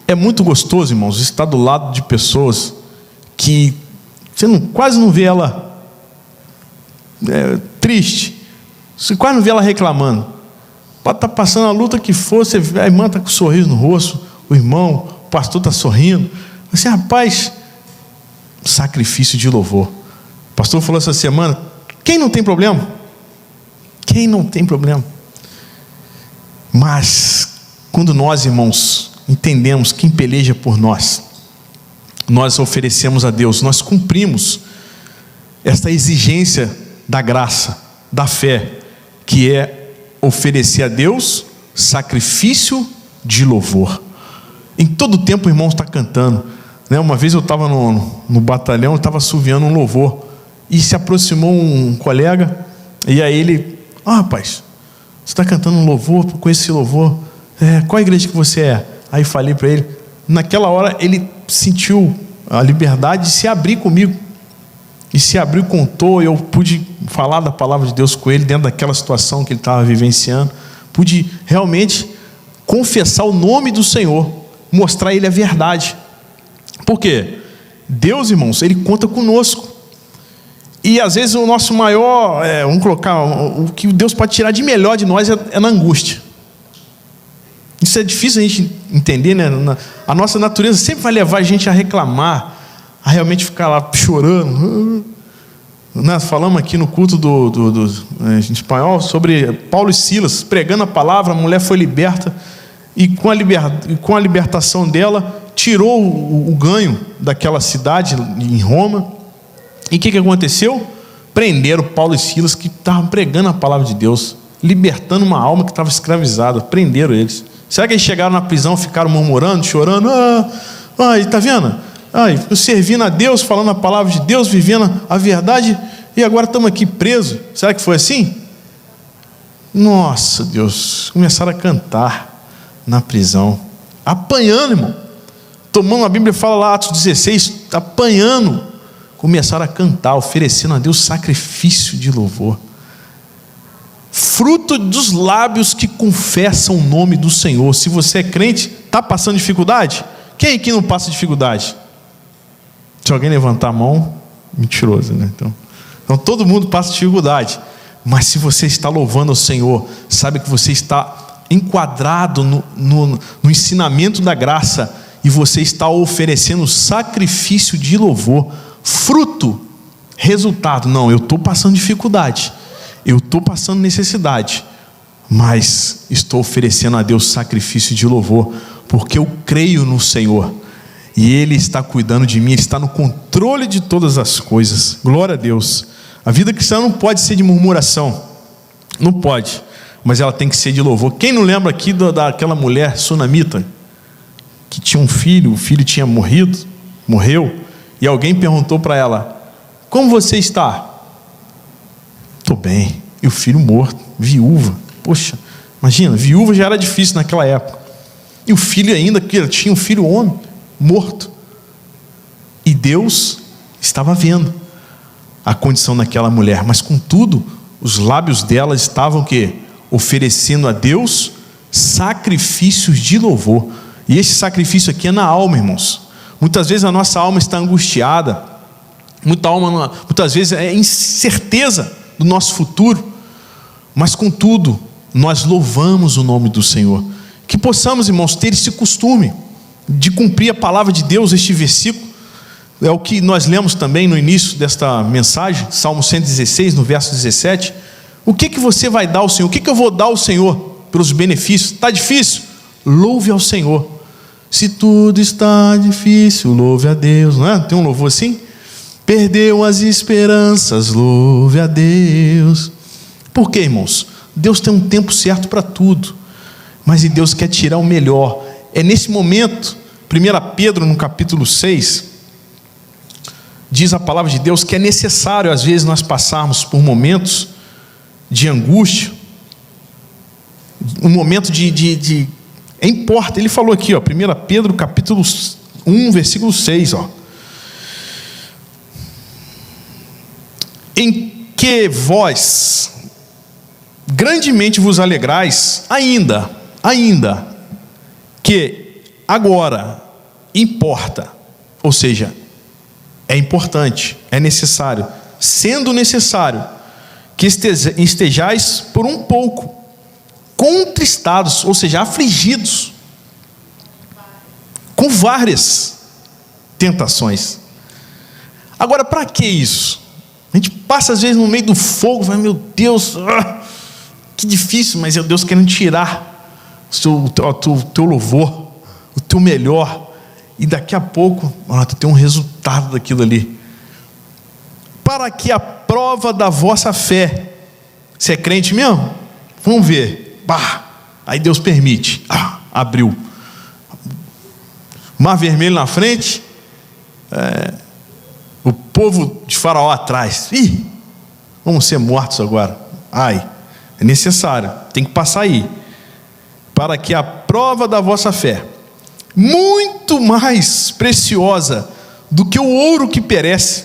É muito gostoso, irmãos, estar do lado de pessoas que você quase não vê ela triste, você quase não vê ela reclamando. Pode estar passando a luta que for, você vê, a irmã está com um sorriso no rosto, o irmão, o pastor está sorrindo. Você, rapaz, sacrifício de louvor. O pastor falou essa semana: quem não tem problema? Quem não tem problema? Mas quando nós, irmãos, entendemos quem peleja por nós, nós oferecemos a Deus, nós cumprimos esta exigência da graça, da fé, que é oferecer a Deus sacrifício de louvor. Em todo tempo o irmão está cantando, né? Uma vez eu estava no batalhão, eu estava assoviando um louvor, e se aproximou um colega, e aí ele: rapaz, você está cantando um louvor, com esse louvor, qual igreja que você é? Aí falei para ele. Naquela hora ele sentiu a liberdade de se abrir comigo, e se abriu, contou. Eu pude falar da palavra de Deus com ele, dentro daquela situação que ele estava vivenciando. Pude realmente confessar o nome do Senhor, mostrar a ele a verdade. Por quê? Deus, irmãos, Ele conta conosco. E às vezes o nosso maior, vamos colocar, o que Deus pode tirar de melhor de nós é na angústia. Isso é difícil a gente entender, né? A nossa natureza sempre vai levar a gente a reclamar, a realmente ficar lá chorando. Nós falamos aqui no culto em espanhol sobre Paulo e Silas pregando a palavra. A mulher foi liberta, e com a libertação dela, tirou o ganho daquela cidade em Roma. E o que aconteceu? Prenderam Paulo e Silas, que estavam pregando a palavra de Deus, libertando uma alma que estava escravizada. Prenderam eles. Será que eles chegaram na prisão, ficaram murmurando, chorando? Está vendo? Eu servindo a Deus, falando a palavra de Deus, vivendo a verdade, e agora estamos aqui presos. Será que foi assim? Nossa, Deus, começaram a cantar na prisão, apanhando, irmão. Tomando, a Bíblia fala lá, Atos 16, apanhando. Começaram a cantar, oferecendo a Deus sacrifício de louvor. Fruto dos lábios que confessam o nome do Senhor. Se você é crente, está passando dificuldade? Quem aqui não passa dificuldade? Se alguém levantar a mão, mentiroso, né? Então todo mundo passa dificuldade. Mas se você está louvando ao Senhor, sabe que você está enquadrado no ensinamento da graça, e você está oferecendo sacrifício de louvor. Fruto, resultado: não, eu estou passando dificuldade, eu estou passando necessidade, mas estou oferecendo a Deus sacrifício de louvor, porque eu creio no Senhor, e Ele está cuidando de mim, Ele está no controle de todas as coisas. Glória a Deus. A vida cristã não pode ser de murmuração, não pode, mas ela tem que ser de louvor. Quem não lembra aqui daquela mulher sunamita, que tinha um filho, o filho tinha morreu, e alguém perguntou para ela: como você está? Estou bem. E o filho morto, viúva. Poxa, imagina, viúva já era difícil naquela época, e o filho ainda, que tinha um filho homem, morto. E Deus estava vendo a condição daquela mulher, mas contudo, os lábios dela estavam o quê? Oferecendo a Deus sacrifícios de louvor. E esse sacrifício aqui é na alma, irmãos. Muitas vezes a nossa alma está angustiada, muitas vezes é incerteza do nosso futuro, mas contudo, nós louvamos o nome do Senhor. Que possamos, irmãos, ter esse costume de cumprir a palavra de Deus. Este versículo é o que nós lemos também no início desta mensagem, Salmo 116, no verso 17. O que você vai dar ao Senhor? O que eu vou dar ao Senhor pelos benefícios? Está difícil? Louve ao Senhor. Se tudo está difícil, louve a Deus. Não é? Tem um louvor assim? Perdeu as esperanças, louve a Deus. Por quê, irmãos? Deus tem um tempo certo para tudo, mas Deus quer tirar o melhor. É nesse momento, 1 Pedro no capítulo 6, diz a palavra de Deus que é necessário às vezes nós passarmos por momentos de angústia, um momento importa. Ele falou aqui, 1 Pedro capítulo 1, versículo 6, em que vós grandemente vos alegrais, ainda que agora importa, ou seja, é importante, é necessário, sendo necessário, que estejais por um pouco contristados, ou seja, afligidos, com várias tentações. Agora, para que isso? A gente passa às vezes no meio do fogo, vai, meu Deus, que difícil, mas é Deus querendo tirar o teu louvor, o teu melhor, e daqui a pouco tu tem um resultado daquilo ali. Para que a prova da vossa fé, você é crente mesmo? Vamos ver. Aí Deus permite, abriu Mar Vermelho na frente, o povo de Faraó atrás. Vamos ser mortos agora. É necessário, tem que passar aí. Para que a prova da vossa fé, muito mais preciosa do que o ouro que perece,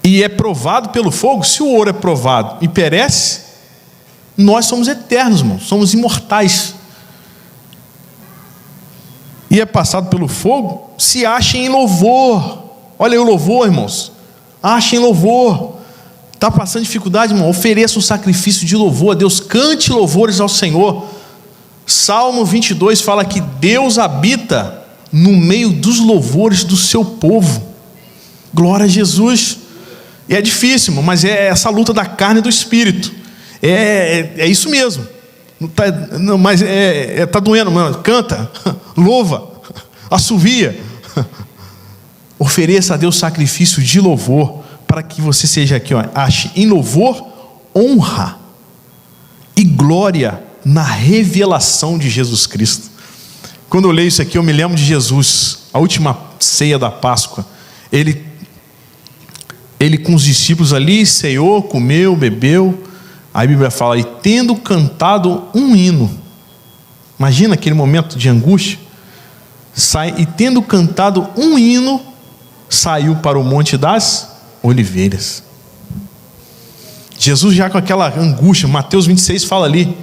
e é provado pelo fogo. Se o ouro é provado e perece, nós somos eternos, irmãos, somos imortais. E é passado pelo fogo, se achem em louvor. Olha aí o louvor, irmãos. Achem louvor. Está passando dificuldade, irmão? Ofereça um sacrifício de louvor a Deus. Cante louvores ao Senhor. Salmo 22 fala que Deus habita no meio dos louvores do seu povo. Glória a Jesus. E é difícil, irmão, mas é essa luta da carne e do espírito. É isso mesmo. Mas tá doendo, mano. Canta, louva, assovia. Ofereça a Deus sacrifício de louvor, para que você seja aqui, ache em louvor honra e glória na revelação de Jesus Cristo. Quando eu leio isso aqui, eu me lembro de Jesus, a última ceia da Páscoa. Ele com os discípulos ali ceiou, comeu, bebeu. A Bíblia fala, e tendo cantado um hino, imagina aquele momento de angústia, e tendo cantado um hino, saiu para o Monte das Oliveiras. Jesus já com aquela angústia, Mateus 26 fala ali,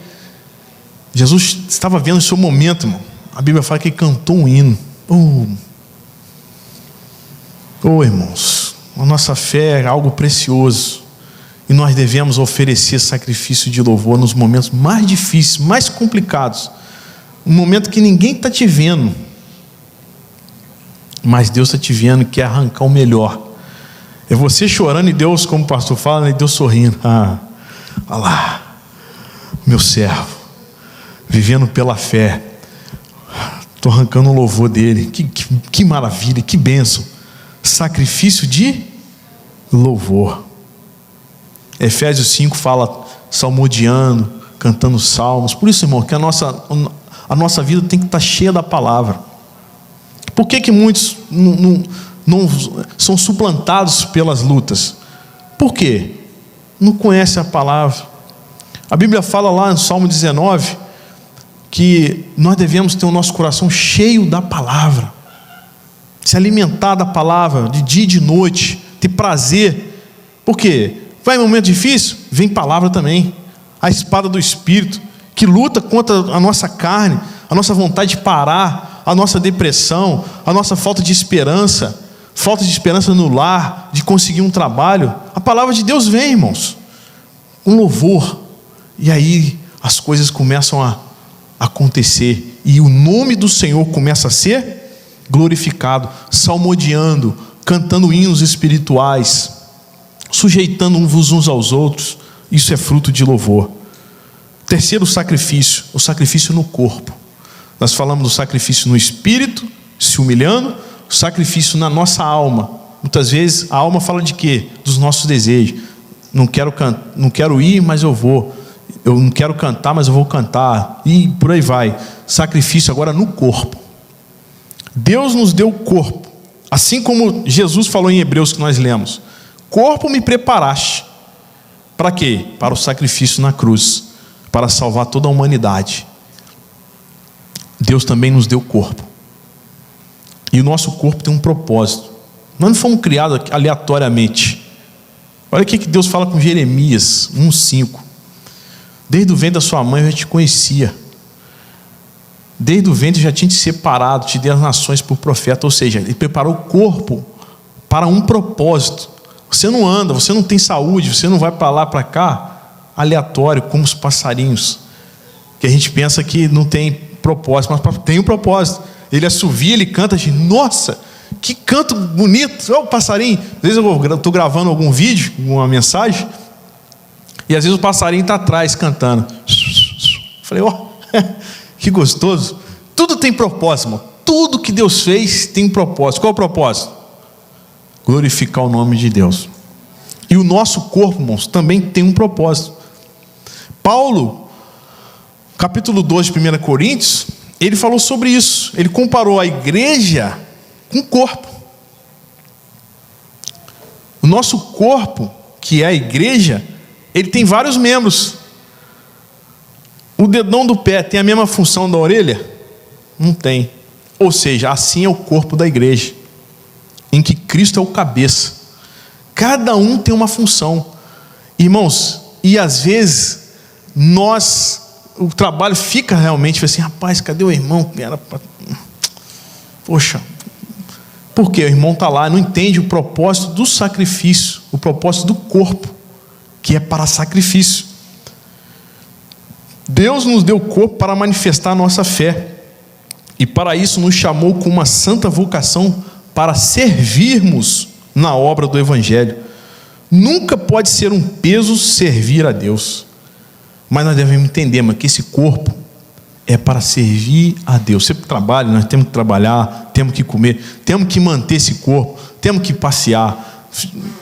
Jesus estava vendo o seu momento, irmão. A Bíblia fala que ele cantou um hino. Irmãos, a nossa fé é algo precioso, e nós devemos oferecer sacrifício de louvor nos momentos mais difíceis, mais complicados, um momento que ninguém está te vendo, mas Deus está te vendo e quer arrancar o melhor. É você chorando e Deus, como o pastor fala, e Deus sorrindo. Olha lá, meu servo, vivendo pela fé, estou arrancando o louvor dele. Que maravilha, que bênção. Sacrifício de louvor. Efésios 5 fala salmodiando, cantando salmos. Por isso, irmão, que a nossa vida tem que estar cheia da palavra. Por que muitos não são suplantados pelas lutas? Por quê? Não conhecem a palavra. A Bíblia fala lá no Salmo 19 que nós devemos ter o nosso coração cheio da palavra, se alimentar da palavra de dia e de noite, ter prazer. Por quê? Vai em momento difícil, vem palavra também, a espada do Espírito, que luta contra a nossa carne, a nossa vontade de parar, a nossa depressão, a nossa falta de esperança no lar, de conseguir um trabalho. A palavra de Deus vem, irmãos, um louvor, e aí as coisas começam a acontecer, e o nome do Senhor começa a ser glorificado, salmodiando, cantando hinos espirituais, sujeitando-vos uns aos outros. Isso é fruto de louvor. Terceiro sacrifício, o sacrifício no corpo. Nós falamos do sacrifício no espírito, se humilhando, o sacrifício na nossa alma. Muitas vezes a alma fala de quê? Dos nossos desejos. Não quero ir, mas eu vou. Eu não quero cantar, mas eu vou cantar. E por aí vai. Sacrifício agora no corpo. Deus nos deu o corpo, assim como Jesus falou em Hebreus, que nós lemos: corpo me preparaste. Para quê? Para o sacrifício na cruz, para salvar toda a humanidade. Deus também nos deu corpo, e o nosso corpo tem um propósito. Nós não fomos criados aleatoriamente. Olha o que Deus fala com Jeremias 1,5: desde o ventre da sua mãe eu já te conhecia, desde o ventre eu já tinha te separado, te dei as nações por profeta. Ou seja, Ele preparou o corpo para um propósito. Você não anda, você não tem saúde, você não vai para lá, para cá, aleatório, como os passarinhos, que a gente pensa que não tem propósito, mas tem um propósito. Ele assovia, ele canta, a gente, nossa, que canto bonito, olha o passarinho. Às vezes eu estou gravando algum vídeo, uma mensagem, E às vezes o passarinho está atrás cantando. Falei, ó, que gostoso. Tudo tem propósito, irmão. Tudo que Deus fez tem propósito. Qual é o propósito? Glorificar o nome de Deus. E o nosso corpo, irmãos, também tem um propósito. Paulo, capítulo 2 de 1 Coríntios, ele falou sobre isso. Ele comparou a igreja com o corpo. O nosso corpo, que é a igreja, ele tem vários membros. O dedão do pé tem a mesma função da orelha? Não tem. Ou seja, assim é o corpo da igreja, em que Cristo é o cabeça. Cada um tem uma função, irmãos. E às vezes o trabalho fica realmente assim, rapaz, cadê o irmão que era pra... Poxa, porque o irmão está lá, não entende o propósito do sacrifício, o propósito do corpo, que é para sacrifício. Deus nos deu o corpo para manifestar a nossa fé, e para isso nos chamou com uma santa vocação para servirmos na obra do Evangelho. Nunca pode ser um peso servir a Deus, mas nós devemos entender, que esse corpo é para servir a Deus. Sempre que trabalha, nós temos que trabalhar, temos que comer, temos que manter esse corpo, temos que passear,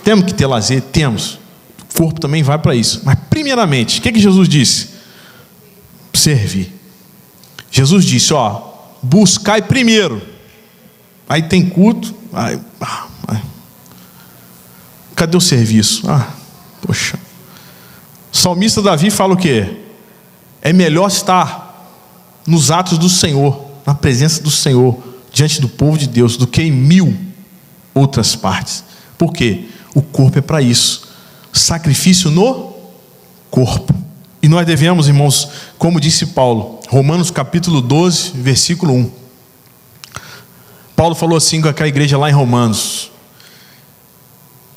temos que ter lazer, temos. O corpo também vai para isso. Mas primeiramente, o que Jesus disse? Servir. Jesus disse, buscai primeiro. Aí tem culto, cadê o serviço? Poxa. O salmista Davi fala o quê? É melhor estar nos atos do Senhor, na presença do Senhor, diante do povo de Deus, do que em 1000 outras partes. Por quê? O corpo é para isso. Sacrifício no corpo. E nós devemos, irmãos, como disse Paulo, Romanos capítulo 12, versículo 1. Paulo falou assim com aquela igreja lá em Romanos: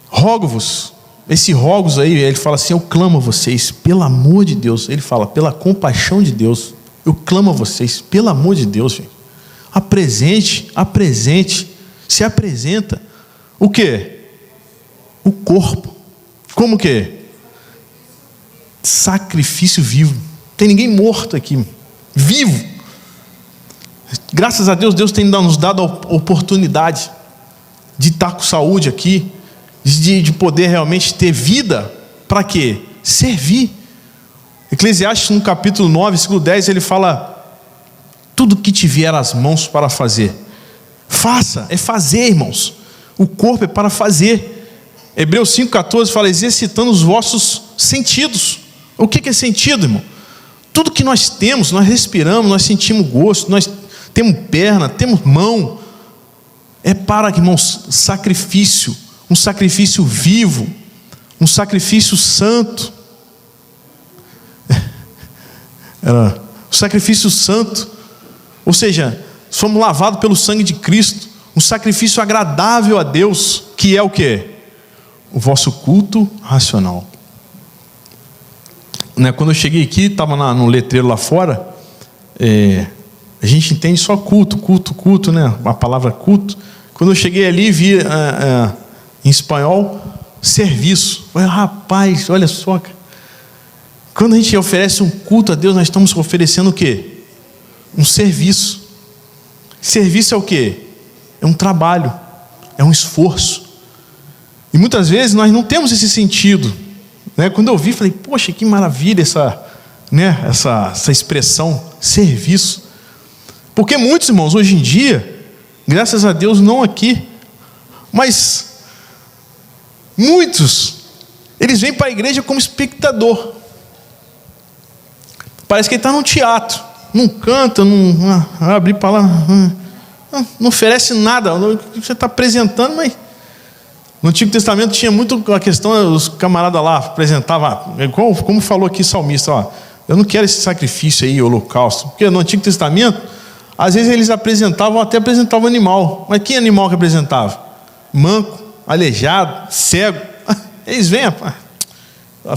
rogo-vos. Esse rogos aí, ele fala assim, eu clamo a vocês, pelo amor de Deus. Ele fala, pela compaixão de Deus, eu clamo a vocês, pelo amor de Deus, gente. Apresente, se apresenta. O quê? O corpo. Como o quê? Sacrifício vivo. Não tem ninguém morto aqui, vivo. Graças a Deus, Deus tem nos dado a oportunidade de estar com saúde aqui, de poder realmente ter vida. Para quê? Servir. Eclesiastes no capítulo 9, versículo 10, ele fala, tudo que tiver as mãos para fazer, faça. É fazer, irmãos. O corpo é para fazer. Hebreus 5,14 fala, exercitando os vossos sentidos. O que é sentido, irmão? Tudo que nós temos, nós respiramos, nós sentimos gosto, nós temos perna, temos mão, é para, irmãos, sacrifício, um sacrifício vivo, um sacrifício santo. Era o sacrifício santo, ou seja, somos lavados pelo sangue de Cristo, um sacrifício agradável a Deus, que é o quê? O vosso culto racional. Quando eu cheguei aqui, estava no letreiro lá fora, a gente entende só culto, né? A palavra culto. Quando eu cheguei ali, vi em espanhol, serviço. Eu falei, rapaz, olha só, cara. Quando a gente oferece um culto a Deus, nós estamos oferecendo o quê? Um serviço. Serviço é o quê? É um trabalho, é um esforço. E muitas vezes nós não temos esse sentido. Quando eu vi, falei, poxa, que maravilha essa expressão, serviço. Porque muitos, irmãos, hoje em dia, graças a Deus, não aqui, mas muitos, eles vêm para a igreja como espectador. Parece que ele está num teatro, não canta, não abre palavra, não oferece nada. Você está apresentando, mas no Antigo Testamento tinha muito a questão, os camaradas lá apresentavam, como falou aqui o salmista, eu não quero esse sacrifício aí, holocausto, porque no Antigo Testamento, às vezes eles apresentavam animal, mas que animal que apresentava? Manco, aleijado, cego, eles vêm,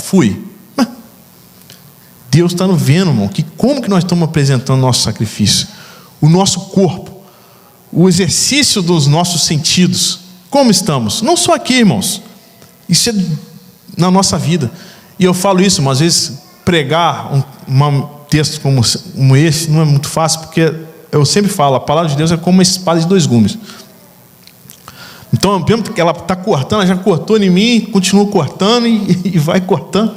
fui. Deus está nos vendo, irmão, que como que nós estamos apresentando o nosso sacrifício, o nosso corpo, o exercício dos nossos sentidos, como estamos? Não só aqui, irmãos, isso é na nossa vida. E eu falo isso, mas às vezes pregar um texto como esse não é muito fácil, porque eu sempre falo, a palavra de Deus é como uma espada de dois gumes. Então, mesmo que ela está cortando, ela já cortou em mim, continua cortando e vai cortando.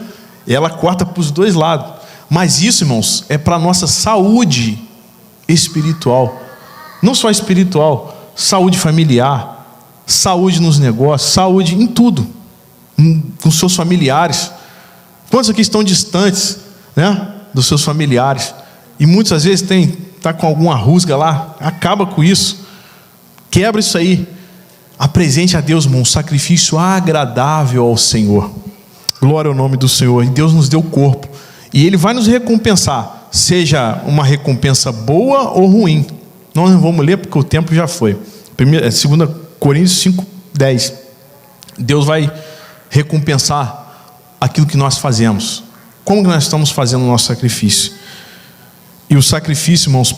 E ela corta para os dois lados. Mas isso, irmãos, é para a nossa saúde espiritual. Não só espiritual, saúde familiar, saúde nos negócios, saúde em tudo. Com seus familiares. Quantos aqui estão distantes, né, dos seus familiares? E muitas às vezes está com alguma rusga lá. Acaba com isso. Quebra isso aí. Apresente a Deus, irmão, um sacrifício agradável ao Senhor. Glória ao nome do Senhor. E Deus nos deu o corpo. E Ele vai nos recompensar. Seja uma recompensa boa ou ruim. Nós não vamos ler porque o tempo já foi. 2 Coríntios 5:10. Deus vai recompensar aquilo que nós fazemos. Como que nós estamos fazendo o nosso sacrifício? E o sacrifício, irmãos,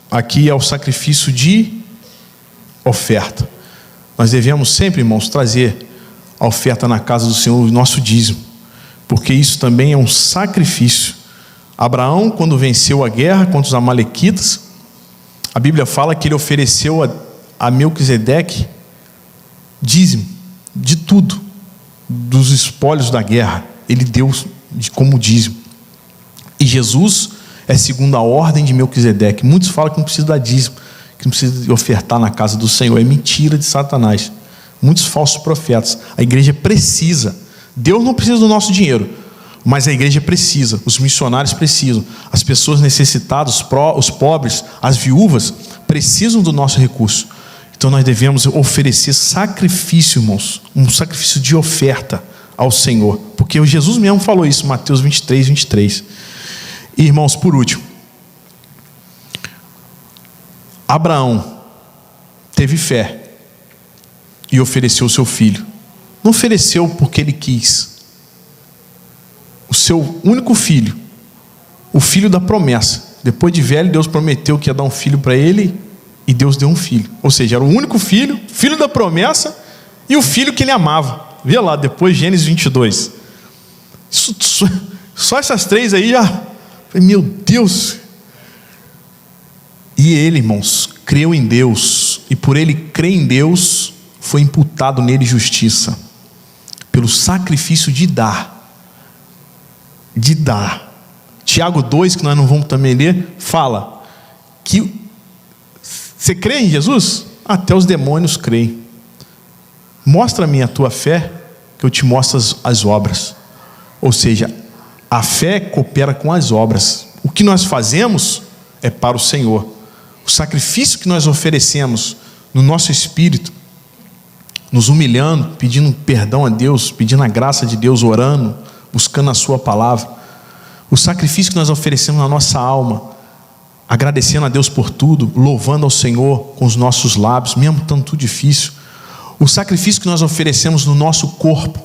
aqui é o sacrifício de oferta. Nós devemos sempre, irmãos, trazer a oferta na casa do Senhor, o nosso dízimo, porque isso também é um sacrifício. Abraão, quando venceu a guerra contra os amalequitas, a Bíblia fala que ele ofereceu a Melquisedeque dízimo de tudo, dos espólios da guerra, ele deu como dízimo. E Jesus é segundo a ordem de Melquisedeque. Muitos falam que não precisa dar dízimo, que não precisa ofertar na casa do Senhor. É mentira de Satanás. Muitos falsos profetas. A igreja precisa. Deus não precisa do nosso dinheiro, mas a igreja precisa. Os missionários precisam. As pessoas necessitadas, os pobres, as viúvas precisam do nosso recurso. Então nós devemos oferecer sacrifício, irmãos, um sacrifício de oferta ao Senhor, porque o Jesus mesmo falou isso, Mateus 23:23. E, irmãos, por último, Abraão teve fé e ofereceu o seu filho. Não ofereceu porque ele quis. O seu único filho, o filho da promessa. Depois de velho, Deus prometeu que ia dar um filho para ele, e Deus deu um filho. Ou seja, era o único filho, filho da promessa, e o filho que ele amava. Vê lá, depois Gênesis 22. Só essas três aí já... Meu Deus! E ele, irmãos, creu em Deus, e por ele crer em Deus, foi imputado nele justiça, pelo sacrifício de dar. De dar. Tiago 2, que nós não vamos também ler, fala que você crê em Jesus? Até os demônios creem. Mostra-me a tua fé, que eu te mostro as obras. Ou seja, a fé coopera com as obras. O que nós fazemos é para o Senhor. O sacrifício que nós oferecemos no nosso espírito, nos humilhando, pedindo perdão a Deus, pedindo a graça de Deus, orando, buscando a sua palavra. O sacrifício que nós oferecemos na nossa alma, agradecendo a Deus por tudo, louvando ao Senhor com os nossos lábios, mesmo estando tudo difícil. O sacrifício que nós oferecemos no nosso corpo,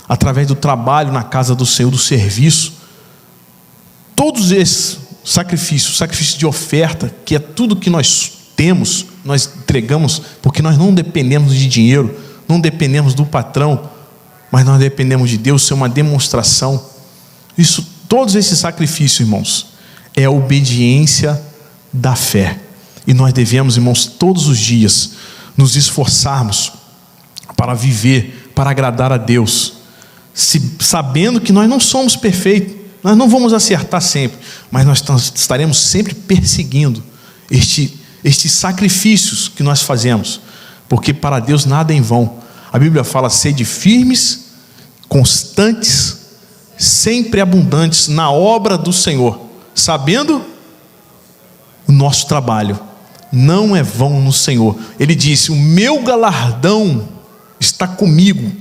através do trabalho na casa do Senhor, do serviço. Todos esses sacrifícios, sacrifício de oferta, que é tudo que nós temos, nós entregamos, porque nós não dependemos de dinheiro, não dependemos do patrão, mas nós dependemos de Deus. Isso é uma demonstração. Todos esses sacrifícios, irmãos, é a obediência da fé. E nós devemos, irmãos, todos os dias nos esforçarmos para viver, para agradar a Deus, sabendo que nós não somos perfeitos, nós não vamos acertar sempre, mas nós estaremos sempre perseguindo estes sacrifícios que nós fazemos, porque para Deus nada é em vão. A Bíblia fala: sede firmes, constantes, sempre abundantes na obra do Senhor, sabendo o nosso trabalho não é vão no Senhor. Ele disse: o meu galardão está comigo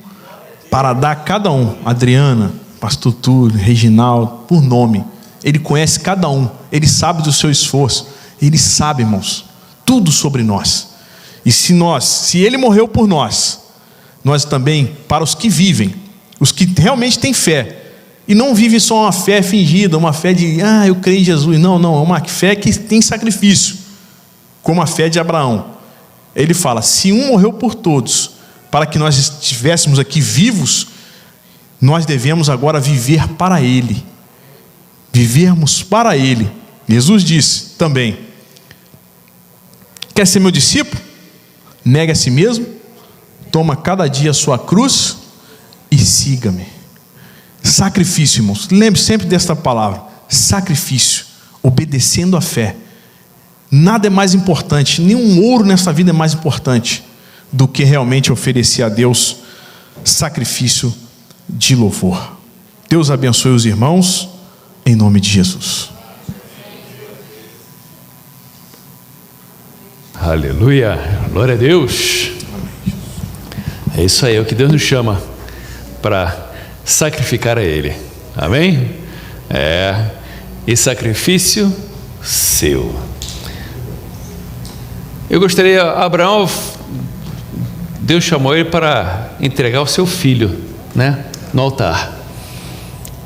para dar a cada um. Adriana, pastor Túlio, Reginaldo, por nome. Ele conhece cada um, ele sabe do seu esforço, ele sabe, irmãos, tudo sobre nós. E se ele morreu por nós, nós também, para os que vivem, os que realmente têm fé, e não vivem só uma fé fingida, uma fé de, eu creio em Jesus. Não, é uma fé que tem sacrifício, como a fé de Abraão. Ele fala: se um morreu por todos, para que nós estivéssemos aqui vivos, nós devemos agora viver para Ele. Vivermos para Ele. Jesus disse também: quer ser meu discípulo? Negue a si mesmo, toma cada dia a sua cruz e siga-me. Sacrifício, irmãos. Lembre sempre desta palavra: sacrifício, obedecendo à fé. Nada é mais importante, nenhum ouro nessa vida é mais importante do que realmente oferecer a Deus sacrifício de louvor. Deus abençoe os irmãos, em nome de Jesus. Aleluia, glória a Deus. É isso aí, é o que Deus nos chama para sacrificar a Ele, amém? E sacrifício seu. Eu gostaria, Abraão, Deus chamou ele para entregar o seu filho, né, no altar.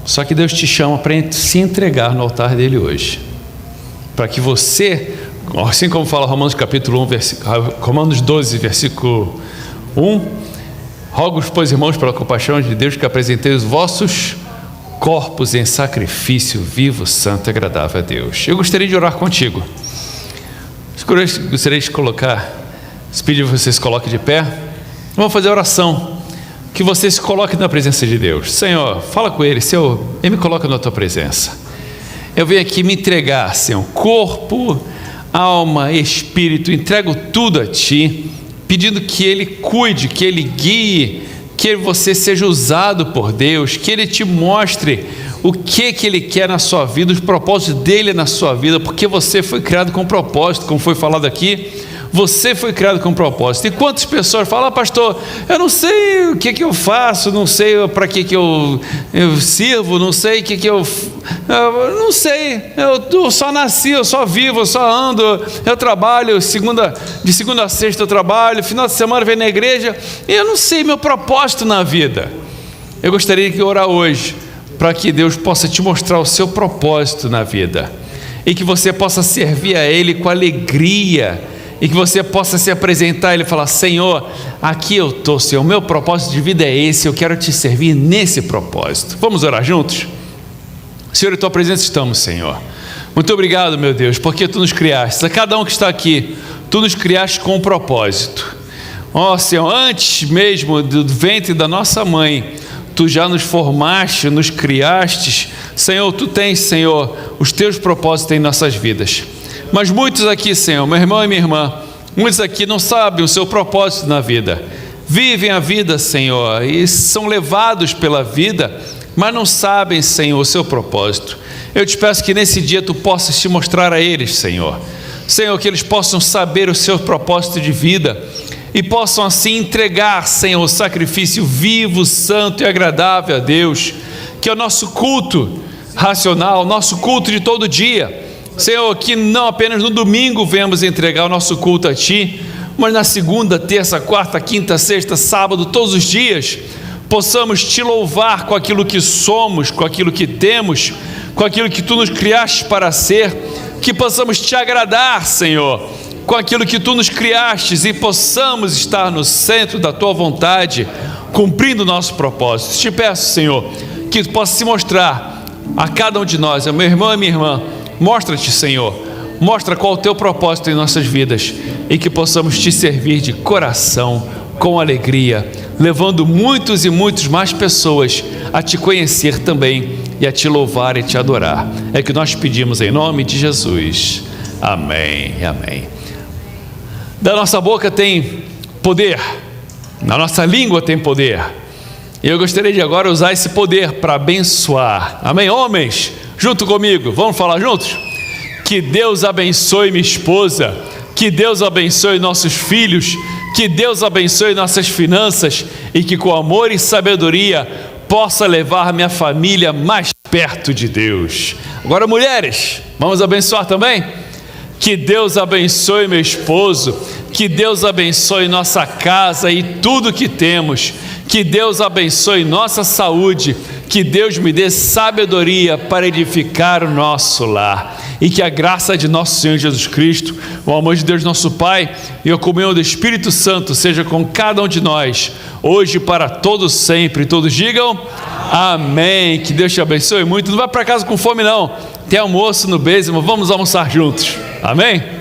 Só que Deus te chama para se entregar no altar dele hoje, para que você, assim como fala Romanos capítulo 1, Romanos 12, versículo 1, rogo-vos, pois, irmãos, pela compaixão de Deus, que apresenteis os vossos corpos em sacrifício vivo, santo e agradável a Deus. Eu gostaria de orar contigo. Gostaria de pedir que você se coloque de pé. Vamos fazer a oração, que você se coloque na presença de Deus. Senhor, fala com Ele: Senhor, Ele me coloca na tua presença. Eu venho aqui me entregar, Senhor, corpo, alma, espírito, entrego tudo a Ti, pedindo que Ele cuide, que Ele guie, que você seja usado por Deus, que Ele te mostre o que Ele quer na sua vida, os propósitos dEle na sua vida, porque você foi criado com propósito, como foi falado aqui. Você foi criado com propósito. E quantas pessoas falam: pastor, eu não sei o que eu faço, não sei para que eu sirvo, não sei o que eu não sei, eu só nasci, eu só vivo, eu só ando, eu trabalho, de segunda a sexta eu trabalho, final de semana venho na igreja, e eu não sei meu propósito na vida. Eu gostaria de orar hoje para que Deus possa te mostrar o seu propósito na vida, e que você possa servir a Ele com alegria, e que você possa se apresentar a Ele e falar: Senhor, aqui eu estou, Senhor, o meu propósito de vida é esse, eu quero te servir nesse propósito. Vamos orar juntos? Senhor, em tua presença estamos, Senhor. Muito obrigado, meu Deus, porque Tu nos criaste, a cada um que está aqui, Tu nos criaste com um propósito. Ó Senhor, antes mesmo do ventre da nossa mãe, Tu já nos formaste, nos criaste. Senhor, Tu tens, Senhor, os Teus propósitos em nossas vidas. Mas muitos aqui, Senhor, meu irmão e minha irmã, muitos aqui não sabem o seu propósito na vida. Vivem a vida, Senhor, e são levados pela vida, mas não sabem, Senhor, o seu propósito. Eu te peço que nesse dia Tu possas te mostrar a eles, Senhor. Senhor, que eles possam saber o seu propósito de vida e possam assim entregar, Senhor, o sacrifício vivo, santo e agradável a Deus, que é o nosso culto racional, nosso culto de todo dia. Senhor, que não apenas no domingo venhamos entregar o nosso culto a Ti, mas na segunda, terça, quarta, quinta, sexta, sábado, todos os dias, possamos Te louvar com aquilo que somos, com aquilo que temos, com aquilo que Tu nos criaste para ser, que possamos Te agradar, Senhor, com aquilo que Tu nos criastes, e possamos estar no centro da Tua vontade, cumprindo o nosso propósito. Te peço, Senhor, que Tu possa se mostrar a cada um de nós, meu irmão e minha irmã. Mostra-te, Senhor, mostra qual é o Teu propósito em nossas vidas, e que possamos Te servir de coração, com alegria, levando muitos e muitos mais pessoas a Te conhecer também, e a Te louvar e Te adorar. É que nós pedimos em nome de Jesus. Amém, amém. Da nossa boca tem poder, na nossa língua tem poder, e eu gostaria de agora usar esse poder para abençoar. Amém, homens? Junto comigo, vamos falar juntos? Que Deus abençoe minha esposa, que Deus abençoe nossos filhos, que Deus abençoe nossas finanças, e que com amor e sabedoria possa levar minha família mais perto de Deus. Agora, mulheres, vamos abençoar também? Que Deus abençoe meu esposo, que Deus abençoe nossa casa e tudo que temos, que Deus abençoe nossa saúde, que Deus me dê sabedoria para edificar o nosso lar, e que a graça de nosso Senhor Jesus Cristo, o amor de Deus nosso Pai e a comunhão do Espírito Santo seja com cada um de nós, hoje e para todos sempre. Todos digam Amém. Que Deus te abençoe muito. Não vai para casa com fome não. Tem almoço no basement. Vamos almoçar juntos. Amém?